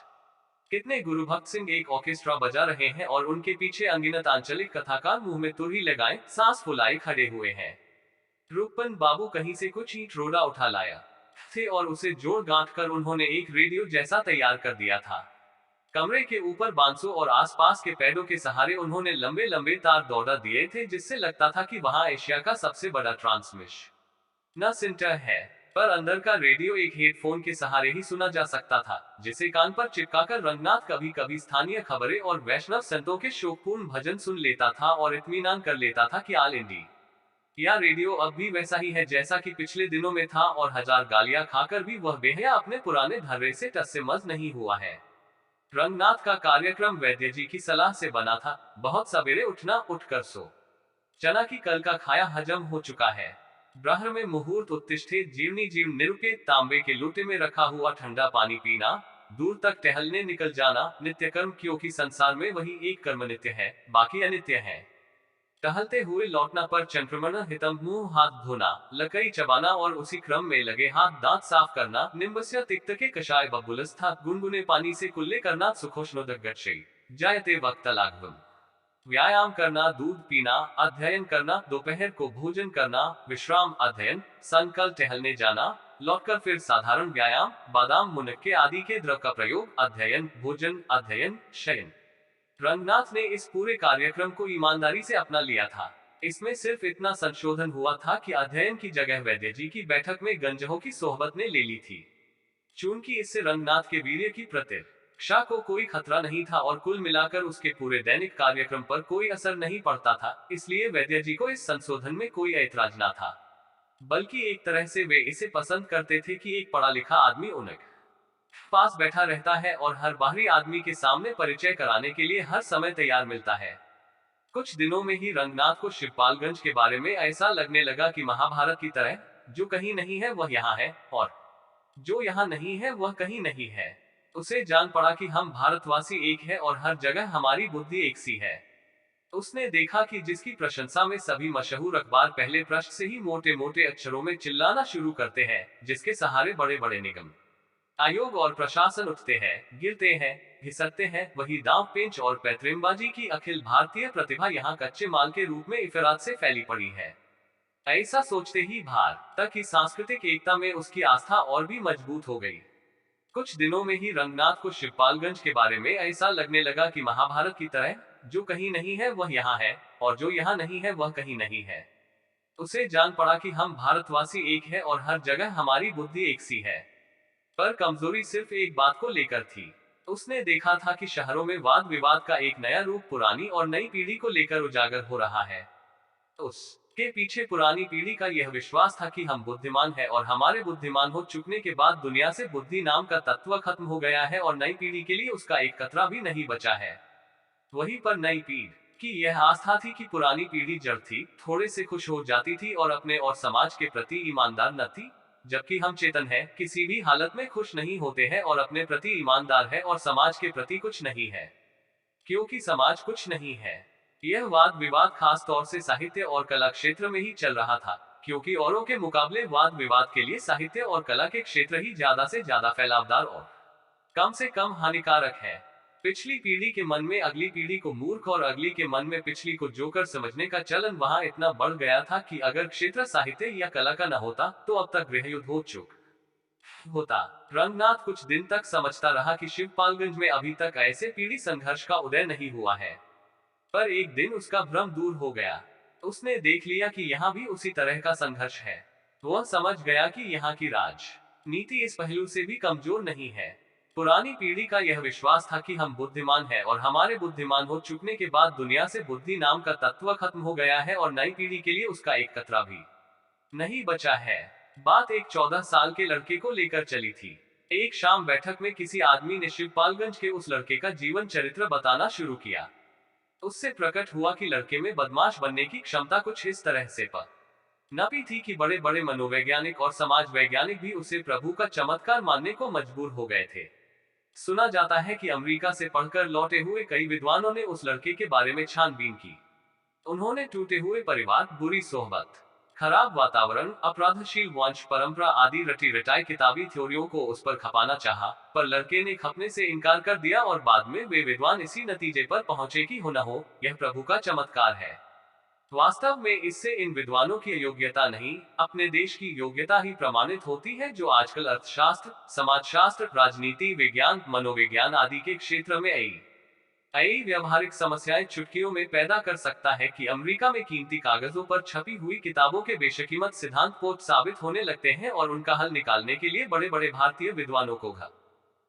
कितने गुरुभक्त सिंह एक ऑर्केस्ट्रा बजा रहे हैं और उनके पीछे अनगिनत आंचलिक कथाकार मुंह में तुरही लगाए, सांस फुलाए खड़े हुए हैं। रूपन बाबू कहीं से कुछ ईंट रोड़ा उठा लाया थे और उसे जोड़ गांठ कर उन्होंने एक रेडियो जैसा तैयार कर दिया था। कमरे के ऊपर बांसों और आसपास के पेड़ों के सहारे उन्होंने लंबे लंबे तार दौड़ा दिए थे, जिससे लगता था कि वहां एशिया का सबसे बड़ा ट्रांसमिशन सेंटर है। पर अंदर का रेडियो एक हेडफोन के सहारे ही सुना जा सकता था, जिसे कान पर चिपकाकर रंगनाथ कभी कभी स्थानीय खबरें और वैष्णव संतों के शोकपूर्ण भजन सुन लेता था और इत्मीनान कर लेता था कि ऑल इंडिया या रेडियो अब भी वैसा ही है जैसा कि पिछले दिनों में था और हजार गालियां खाकर भी वह बेहया अपने पुराने धर्रे से टस से मस नहीं हुआ है। रंगनाथ का कार्यक्रम वैद्य जी की सलाह से बना था। बहुत सवेरे उठना, उठकर सो चना की कल का खाया हजम हो चुका है। ब्रह्म में मुहूर्त उत्तिष्ठे जीवनी जीव निरुपे, तांबे के लोटे में रखा हुआ ठंडा पानी पीना, दूर तक टहलने निकल जाना नित्य कर्म, क्योंकि संसार में वही एक कर्म नित्य है, बाकी अनित्य है। टहलते हुए लौटना पर चंक्रमण हितम, मुंह हाथ धोना, लकई चबाना और उसी क्रम में लगे हाथ दांत साफ करना, निम्बस्य तिक्त के कषाय बबुलस्था, गुनगुने पानी से कुल्ले करना, सुखोष्णोदक गच्छै जायते वक्तलाघवम। व्यायाम करना, दूध पीना, अध्ययन करना, दोपहर को भोजन करना, विश्राम, अध्ययन, संकल्प, टहलने जाना, लौटकर फिर साधारण व्यायाम, बादाम मुनक्के आदि के द्रव का प्रयोग, अध्ययन, भोजन, अध्ययन, शयन। रंगनाथ ने इस पूरे कार्यक्रम को ईमानदारी से अपना लिया था। इसमें सिर्फ इतना संशोधन हुआ था कि अध्ययन की जगह वैद्य जी की बैठक में गंजहों की सोहबत ने ले ली थी। चूंकि इससे रंगनाथ के वीर्य की प्रतिरक्षा को कोई खतरा नहीं था और कुल मिलाकर उसके पूरे दैनिक कार्यक्रम पर कोई असर नहीं पड़ता था, इसलिए वैद्य जी को इस संशोधन में कोई ऐतराज न था। बल्कि एक तरह से वे इसे पसंद करते थे कि एक पढ़ा लिखा आदमी उनके पास बैठा रहता है और हर बाहरी आदमी के सामने परिचय कराने के लिए हर समय तैयार मिलता है। कुछ दिनों में ही रंगनाथ को शिवपालगंज के बारे में ऐसा लगने लगा कि महाभारत की तरह जो कहीं नहीं है वह यहाँ है, और जो यहाँ नहीं है वह कहीं नहीं है। उसे जान पड़ा कि हम भारतवासी एक है और हर जगह हमारी बुद्धि एक सी है। उसने देखा कि जिसकी प्रशंसा में सभी मशहूर अखबार पहले पृष्ठ से ही मोटे मोटे अक्षरों में चिल्लाना शुरू करते हैं, जिसके सहारे बड़े बड़े निगम, आयोग और प्रशासन उठते हैं, गिरते हैं, घिसकते हैं, वही दांव पेंच और पैतरेबाजी की अखिल भारतीय प्रतिभा यहाँ कच्चे माल के रूप में इफरात से फैली पड़ी है। ऐसा सोचते ही भारत की सांस्कृतिक एकता में उसकी आस्था और भी मजबूत हो गई। कुछ दिनों में ही रंगनाथ को शिवपालगंज के बारे में ऐसा लगने लगा कि महाभारत की तरह जो कहीं नहीं है वह यहाँ है, और जो यहाँ नहीं है वह कहीं नहीं है। उसे जान पड़ा कि हम भारतवासी एक है और हर जगह हमारी बुद्धि एक सी है। पर कमजोरी सिर्फ एक बात को लेकर थी। उसने देखा था कि शहरों में वाद विवाद का एक नया रूप पुरानी और नई पीढ़ी को लेकर उजागर हो रहा है। उसके पीछे पुरानी पीढ़ी का यह विश्वास था कि हम बुद्धिमान हैं और हमारे बुद्धिमान हो चुकने के बाद दुनिया से बुद्धि नाम का तत्व खत्म हो गया है और नई पीढ़ी के लिए उसका एक कतरा भी नहीं बचा है। वहीं पर नई पीढ़ी की यह आस्था थी कि पुरानी पीढ़ी जड़ थी, थोड़े से खुश हो जाती थी और अपने और समाज के प्रति ईमानदार न थी, जबकि हम चेतन हैं, किसी भी हालत में खुश नहीं होते हैं और अपने प्रति ईमानदार है और समाज के प्रति कुछ नहीं है, क्योंकि समाज कुछ नहीं है। यह वाद विवाद खास तौर से साहित्य और कला क्षेत्र में ही चल रहा था, क्योंकि औरों के मुकाबले वाद विवाद के लिए साहित्य और कला के क्षेत्र ही ज्यादा से ज्यादा फैलावदार और कम से कम हानिकारक है। पिछली पीढ़ी के मन में अगली पीढ़ी को मूर्ख और अगली के मन में पिछली को जोकर समझने का चलन वहां इतना बढ़ गया था कि अगर क्षेत्र साहित्य या कला का न होता तो अब तक गृह युद्ध हो चुका होता। रंगनाथ कुछ दिन तक समझता रहा कि शिवपालगंज में अभी तक ऐसे पीढ़ी संघर्ष का उदय नहीं हुआ है, पर एक दिन उसका भ्रम दूर हो गया। उसने देख लिया कि यहाँ भी उसी तरह का संघर्ष है। वह समझ गया कि यहाँ की राजनीति इस पहलू से भी कमजोर नहीं है। पुरानी पीढ़ी का यह विश्वास था कि हम बुद्धिमान हैं और हमारे बुद्धिमान हो चुकने के बाद दुनिया से बुद्धि नाम का तत्व खत्म हो गया है और नई पीढ़ी के लिए उसका एक कतरा भी नहीं बचा है। बात एक 14 साल के लड़के को लेकर चली थी। एक शाम बैठक में किसी आदमी ने शिवपालगंज के उस लड़के का जीवन चरित्र बताना शुरू किया। उससे प्रकट हुआ कि लड़के में बदमाश बनने की क्षमता कुछ इस तरह से नपी थी कि बड़े बड़े मनोवैज्ञानिक और समाज वैज्ञानिक भी उसे प्रभु का चमत्कार मानने को मजबूर हो गए थे। सुना जाता है कि अमेरिका से पढ़कर लौटे हुए कई विद्वानों ने उस लड़के के बारे में छानबीन की। उन्होंने टूटे हुए परिवार, बुरी सोहबत, खराब वातावरण, अपराधशील वंश परंपरा आदि रटी रटाई किताबी थ्योरियों को उस पर खपाना चाहा, पर लड़के ने खपने से इनकार कर दिया और बाद में वे विद्वान इसी नतीजे पर पहुंचे कि हो न हो, यह प्रभु का चमत्कार है। वास्तव में इससे इन विद्वानों की योग्यता नहीं, अपने देश की योग्यता ही प्रमाणित होती है, जो आजकल अर्थशास्त्र, समाजशास्त्र, राजनीति विज्ञान, मनोविज्ञान आदि के क्षेत्र में कई व्यवहारिक समस्याएं चुटकियों में पैदा कर सकता है कि अमेरिका में कीमती कागजों पर छपी हुई किताबों के बेशकीमत सिद्धांत पोत साबित होने लगते हैं और उनका हल निकालने के लिए बड़े बड़े भारतीय विद्वानों को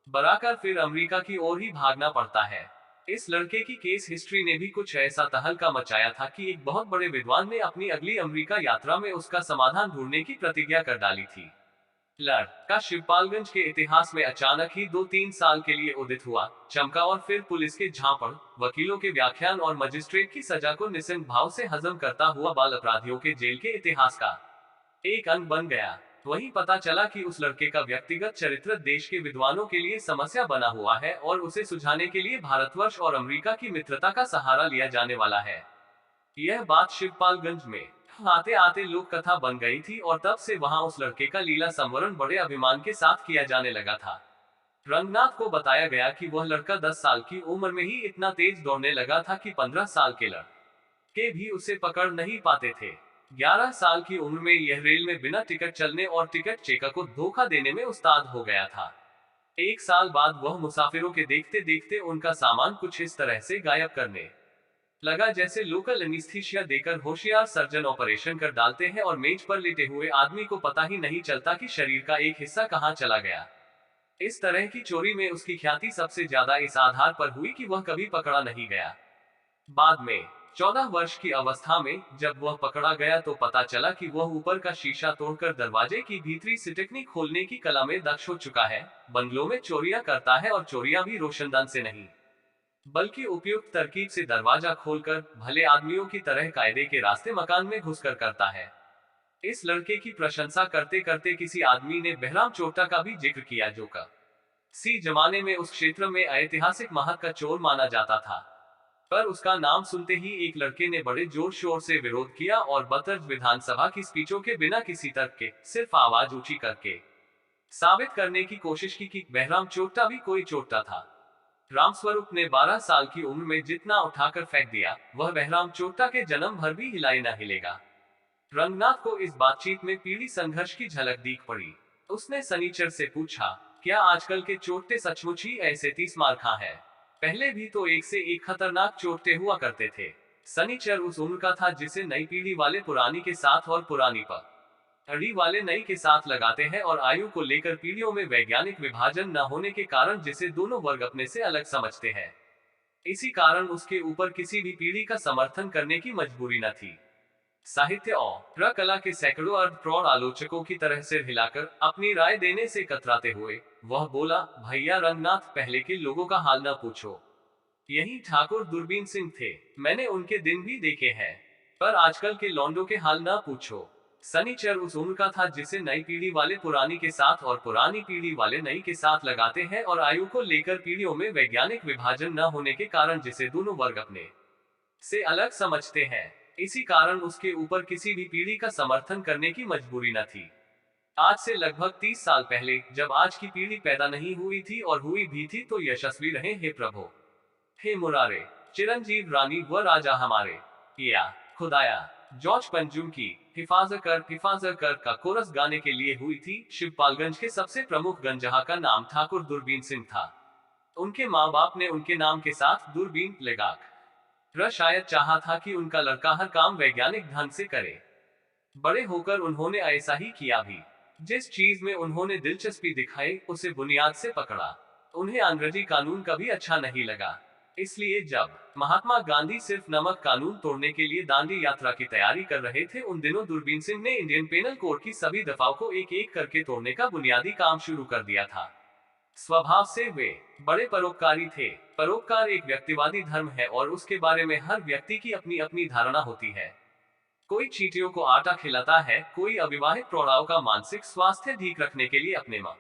बराकर फिर अमेरिका की ओर ही भागना पड़ता है। इस लड़के की केस हिस्ट्री ने भी कुछ ऐसा तहलका मचाया था कि एक बहुत बड़े विद्वान ने अपनी अगली अमेरिका यात्रा में उसका समाधान ढूंढने की प्रतिज्ञा कर डाली थी। लड़का शिवपालगंज के इतिहास में अचानक ही 2-3 साल के लिए उदित हुआ, चमका और फिर पुलिस के झापड़, वकीलों के व्याख्यान और मजिस्ट्रेट की सजा को निस्सिंत भाव से हजम करता हुआ बाल अपराधियों के जेल के इतिहास का एक अंग बन गया। वहीं पता चला कि उस लड़के का व्यक्तिगत चरित्र देश के विद्वानों के लिए समस्या बना हुआ है और उसे सुझाने के लिए भारतवर्ष और अमेरिका की मित्रता का सहारा लिया जाने वाला है। यह बात शिवपालगंज में आते आते लोक कथा बन गई थी और तब से वहां उस लड़के का लीला संवरण बड़े अभिमान के साथ किया जाने लगा था। रंगनाथ को बताया गया कि वह लड़का 10 साल की उम्र में ही इतना तेज दौड़ने लगा था कि 15 साल के लड़के भी उसे पकड़ नहीं पाते थे। 11 साल की उम्र में यह रेल में बिना टिकट चलने और टिकट चेकर को धोखा देने में उस्ताद हो गया था। 1 साल बाद वह मुसाफिरों के देखते देखते उनका सामान कुछ इस तरह से गायब करने लगा जैसे लोकल एनीस्थीशिया देकर होशियार सर्जन ऑपरेशन कर डालते हैं और मेज पर लेटे हुए आदमी को पता ही नहीं चलता कि शरीर का एक हिस्सा कहां चला गया। इस तरह की चोरी में उसकी ख्याति सबसे ज्यादा इस आधार पर हुई कि वह कभी पकड़ा नहीं गया। बाद में 14 वर्ष की अवस्था में जब वह पकड़ा गया तो पता चला कि वह ऊपर का शीशा तोड़कर दरवाजे की भीतरी सिटकनी खोलने की कला में दक्ष हो चुका है। बंगलों में चोरियां करता है और चोरियां भी रोशनदान से नहीं बल्कि उपयुक्त तरकीब से दरवाजा खोलकर भले आदमियों की तरह कायदे के रास्ते मकान में घुसकर करता है। इस लड़के की प्रशंसा करते करते किसी आदमी ने बहराम चोटा का भी जिक्र किया, जो का सी जमाने में उस क्षेत्र में ऐतिहासिक महत्व का चोर माना जाता था। पर उसका नाम सुनते ही एक लड़के ने बड़े जोर शोर से विरोध किया और बतर्ज विधानसभा की स्पीचों के बिना किसी तर्क के सिर्फ आवाज ऊंची करके साबित करने की कोशिश की कि बहराम चोटा भी कोई चोटा था। रामस्वरूप ने 12 साल की उम्र में जितना उठाकर फेंक दिया, वह बहराम चोटा के जन्म भर भी हिलाई न हिलेगा। रंगनाथ को इस बातचीत में पीढ़ी संघर्ष की झलक दिख पड़ी। उसने सनीचर से पूछा, क्या आजकल के चोटे सचमुच ही ऐसे 30 मार खा है? पहले भी तो एक से एक खतरनाक चोटे हुआ करते थे। सनीचर उस उम्र का था जिसे नई पीढ़ी वाले पुरानी के साथ और पुरानी पर अड़ी वाले नई के साथ लगाते हैं और आयु को लेकर पीढ़ियों में वैज्ञानिक विभाजन न होने के कारण जिसे दोनों वर्ग अपने से अलग समझते हैं, इसी कारण उसके ऊपर किसी भी पीढ़ी का समर्थन करने की मजबूरी न थी। साहित्य और कला के सैकड़ों अर्ध प्रौढ़ आलोचकों की तरह सिर हिलाकर अपनी राय देने से कतराते हुए वह बोला, भैया रंगनाथ, पहले के लोगों का हाल न पूछो। यही ठाकुर दूरबीन सिंह थे। मैंने उनके दिन भी देखे हैं, पर आजकल के लौंडों के हाल न पूछो। सनीचर उस उम्र का था जिसे नई पीढ़ी वाले पुरानी के साथ और पुरानी पीढ़ी वाले नई के साथ लगाते हैं और आयु को लेकर पीढ़ियों में वैज्ञानिक विभाजन न होने के कारण जिसे दोनों वर्ग अपने से अलग समझते हैं, इसी कारण उसके ऊपर किसी भी पीढ़ी का समर्थन करने की मजबूरी न थी। आज से लगभग 30 साल पहले जब आज की पीढ़ी पैदा नहीं हुई थी और हुई भी थी तो यशस्वी रहे हे प्रभु, हे मुरारे, चिरंजीव रानी व राजा हमारे, या खुदाया। जॉर्ज पंजुम की हिफाजत कर का कोरस गाने के लिए हुई थी। शिवपालगंज के सबसे प्रमुख गंजहा का नाम ठाकुर दूरबीन सिंह था। उनके माँ बाप ने उनके नाम के साथ दूरबीन लगा शायद चाहा था कि उनका लड़का हर काम वैज्ञानिक ढंग से करे। बड़े होकर उन्होंने ऐसा ही किया भी। जिस चीज में उन्होंने दिलचस्पी दिखाई उसे बुनियाद से पकड़ा। उन्हें अंग्रेजी कानून कभी अच्छा नहीं लगा, इसलिए जब महात्मा गांधी सिर्फ नमक कानून तोड़ने के लिए दांडी यात्रा की तैयारी कर रहे थे, उन दिनों दूरबीन सिंह ने इंडियन पेनल कोड की सभी दफाओं को एक एक करके तोड़ने का बुनियादी काम शुरू कर दिया था। स्वभाव से वे बड़े परोपकारी थे। परोपकार एक व्यक्तिवादी धर्म है और उसके बारे में हर व्यक्ति की अपनी अपनी धारणा होती है। कोई चींटियों को आटा खिलाता है, कोई अविवाहित प्रौढ़ाओं का मानसिक स्वास्थ्य ठीक रखने के लिए अपने माँ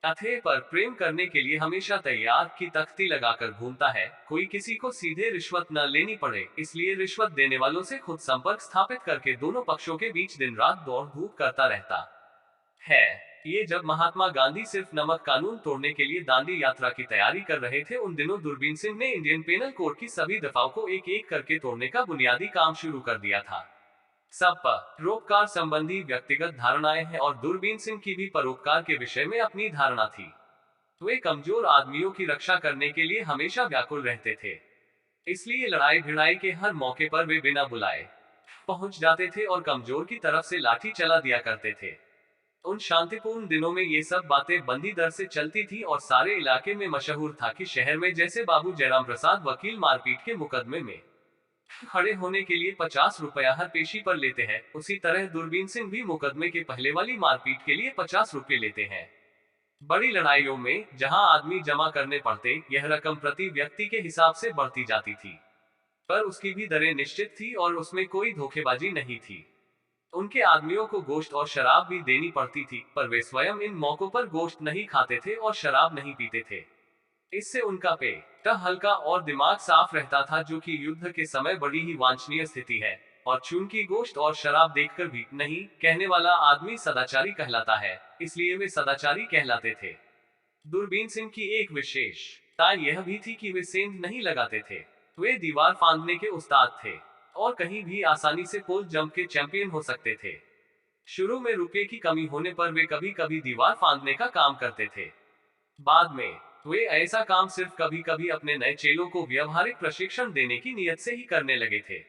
अथे पर प्रेम करने के लिए हमेशा तैयार की तख्ती लगाकर घूमता है, कोई किसी को सीधे रिश्वत न लेनी पड़े इसलिए रिश्वत देने वालों से खुद संपर्क स्थापित करके दोनों पक्षों के बीच दिन रात दौड़ धूप करता रहता है। ये जब महात्मा गांधी सिर्फ नमक कानून तोड़ने के लिए दांडी यात्रा की तैयारी कर रहे थे, उन दिनों दूरबीन सिंह ने इंडियन पेनल कोड की सभी दफाओं को एक एक करके तोड़ने का बुनियादी काम शुरू कर दिया था। सब परोपकार संबंधी व्यक्तिगत धारणाएं हैं और दूरबीन सिंह की भी परोपकार के विषय में अपनी धारणा थी। वे कमजोर आदमियों की रक्षा करने के लिए हमेशा व्याकुल रहते थे, इसलिए लड़ाई भिड़ाई के हर मौके पर वे बिना बुलाए पहुंच जाते थे और कमजोर की तरफ से लाठी चला दिया करते थे। उन शांतिपूर्ण दिनों में ये सब बातें बंदी दर से चलती थी और सारे इलाके में मशहूर था कि शहर में जैसे बाबू जयराम प्रसाद वकील मारपीट के मुकदमे में खड़े होने के लिए 50 रुपया हर पेशी पर लेते हैं, उसी तरह दूरबीन सिंह भी मुकदमे के पहले वाली मारपीट के लिए 50 रुपये लेते हैं। बड़ी लड़ाइयों में जहां आदमी जमा करने पड़ते, यह रकम प्रति व्यक्ति के हिसाब से बढ़ती जाती थी, पर उसकी भी दरें निश्चित थी और उसमें कोई धोखेबाजी नहीं थी। उनके आदमियों को गोश्त और शराब भी देनी पड़ती थी, पर वे स्वयं इन मौकों पर गोश्त नहीं खाते थे और शराब नहीं पीते थे। इससे उनका पेट हल्का और दिमाग साफ रहता था, जो कि युद्ध के समय बड़ी ही वांछनीय स्थिति है। और चूंकि गोश्त और शराब देखकर भी नहीं कहने वाला आदमी सदाचारी कहलाता है, इसलिए वे सदाचारी कहलाते थे। दूरबीन सिंह की एक विशेषता यह भी थी कि वे सेंध नहीं लगाते थे। वे दीवार फांदने के उस्ताद थे और कहीं भी आसानी से पोल जंप के चैंपियन हो सकते थे। शुरू में रुपए की कमी होने पर वे कभी कभी दीवार फांदने का काम करते थे। बाद में वे ऐसा काम सिर्फ कभी कभी अपने नए चेलों को व्यवहारिक प्रशिक्षण देने की नीयत से ही करने लगे थे।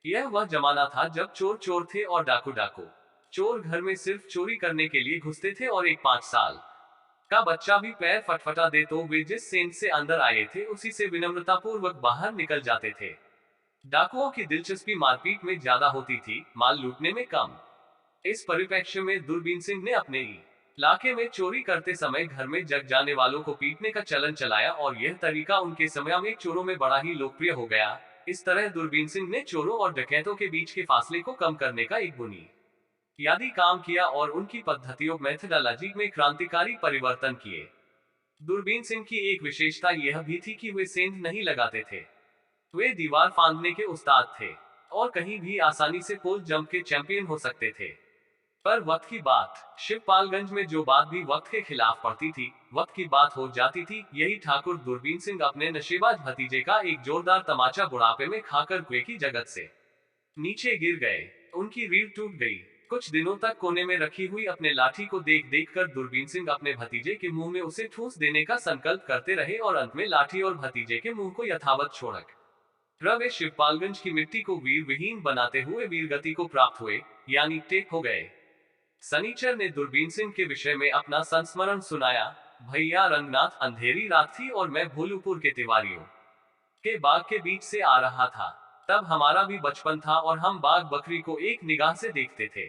यह वह जमाना था जब चोर चोर थे और डाकू डाकू। चोर घर में सिर्फ चोरी करने के लिए घुसते थे और एक 5 साल का बच्चा भी पैर फटफटा दे तो वे जिस सेंध से अंदर आए थे उसी से विनम्रतापूर्वक बाहर निकल जाते थे। डाकुओं की दिलचस्पी मारपीट में ज्यादा होती थी, माल लूटने में कम। इस परिप्रेक्ष्य में दूरबीन सिंह ने अपने इलाके में चोरी करते समय घर में जग जाने वालों को पीटने का चलन चलाया और यह तरीका उनके समय में चोरों में बड़ा ही लोकप्रिय हो गया। इस तरह दूरबीन सिंह ने चोरों और डकैतों के बीच के फासले को कम करने का एक बुनियादी काम किया और उनकी पद्धतियों मेथोडोलॉजी में क्रांतिकारी परिवर्तन किए। दूरबीन सिंह की एक विशेषता यह भी थी कि वे सेंध नहीं लगाते थे। वे दीवार फांदने के उस्ताद थे और कहीं भी आसानी से पोल जंप के चैंपियन हो सकते थे। पर वक्त की बात, शिवपालगंज में जो बात भी वक्त के खिलाफ पड़ती थी, वक्त की बात हो जाती थी। यही ठाकुर दूरबीन सिंह अपने नशेबाज भतीजे का एक जोरदार तमाचा बुढ़ापे में खाकर कुएं की जगत से नीचे गिर गए। उनकी रीढ़ टूट गई। कुछ दिनों तक कोने में रखी हुई अपने लाठी को देख देख कर दूरबीन सिंह अपने भतीजे के मुंह में उसे ठूस देने का संकल्प करते रहे और अंत में लाठी और भतीजे के मुंह को यथावत छोड़क वे शिवपालगंज की मिट्टी को वीर विहीन बनाते हुए वीरगति को प्राप्त हुए, यानी टेक हो गए। सनीचर ने दूरबीन सिंह के विषय में अपना संस्मरण सुनाया। भैया रंगनाथ, अंधेरी रात थी और मैं भोलूपुर के तिवारियों के बाग के बीच से आ रहा था। तब हमारा भी बचपन था और हम बाघ बकरी को एक निगाह से देखते थे।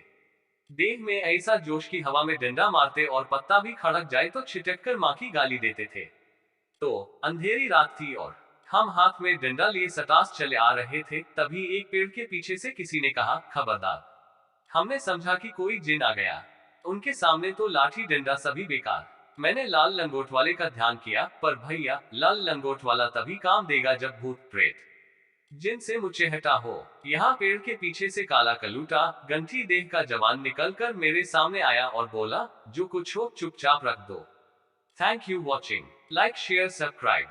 देह में ऐसा जोश की हवा में डंडा मारते और पत्ता भी खड़क जाए तो छिटक कर माँ की गाली देते थे। तो अंधेरी रात थी और हम हाथ में डंडा लिए सटास चले आ रहे थे। तभी एक पेड़ के पीछे से किसी ने कहा, खबरदार। हमने समझा कि कोई जिन आ गया। उनके सामने तो लाठी डंडा सभी बेकार। मैंने लाल लंगोट वाले का ध्यान किया, पर भैया लाल लंगोट वाला तभी काम देगा जब भूत प्रेत जिनसे मुझे हटा हो। यहाँ पेड़ के पीछे से काला कलूटा गंठी देह का जवान निकलकर मेरे सामने आया और बोला, जो कुछ हो चुपचाप रख दो। Thank you watching. Like share subscribe.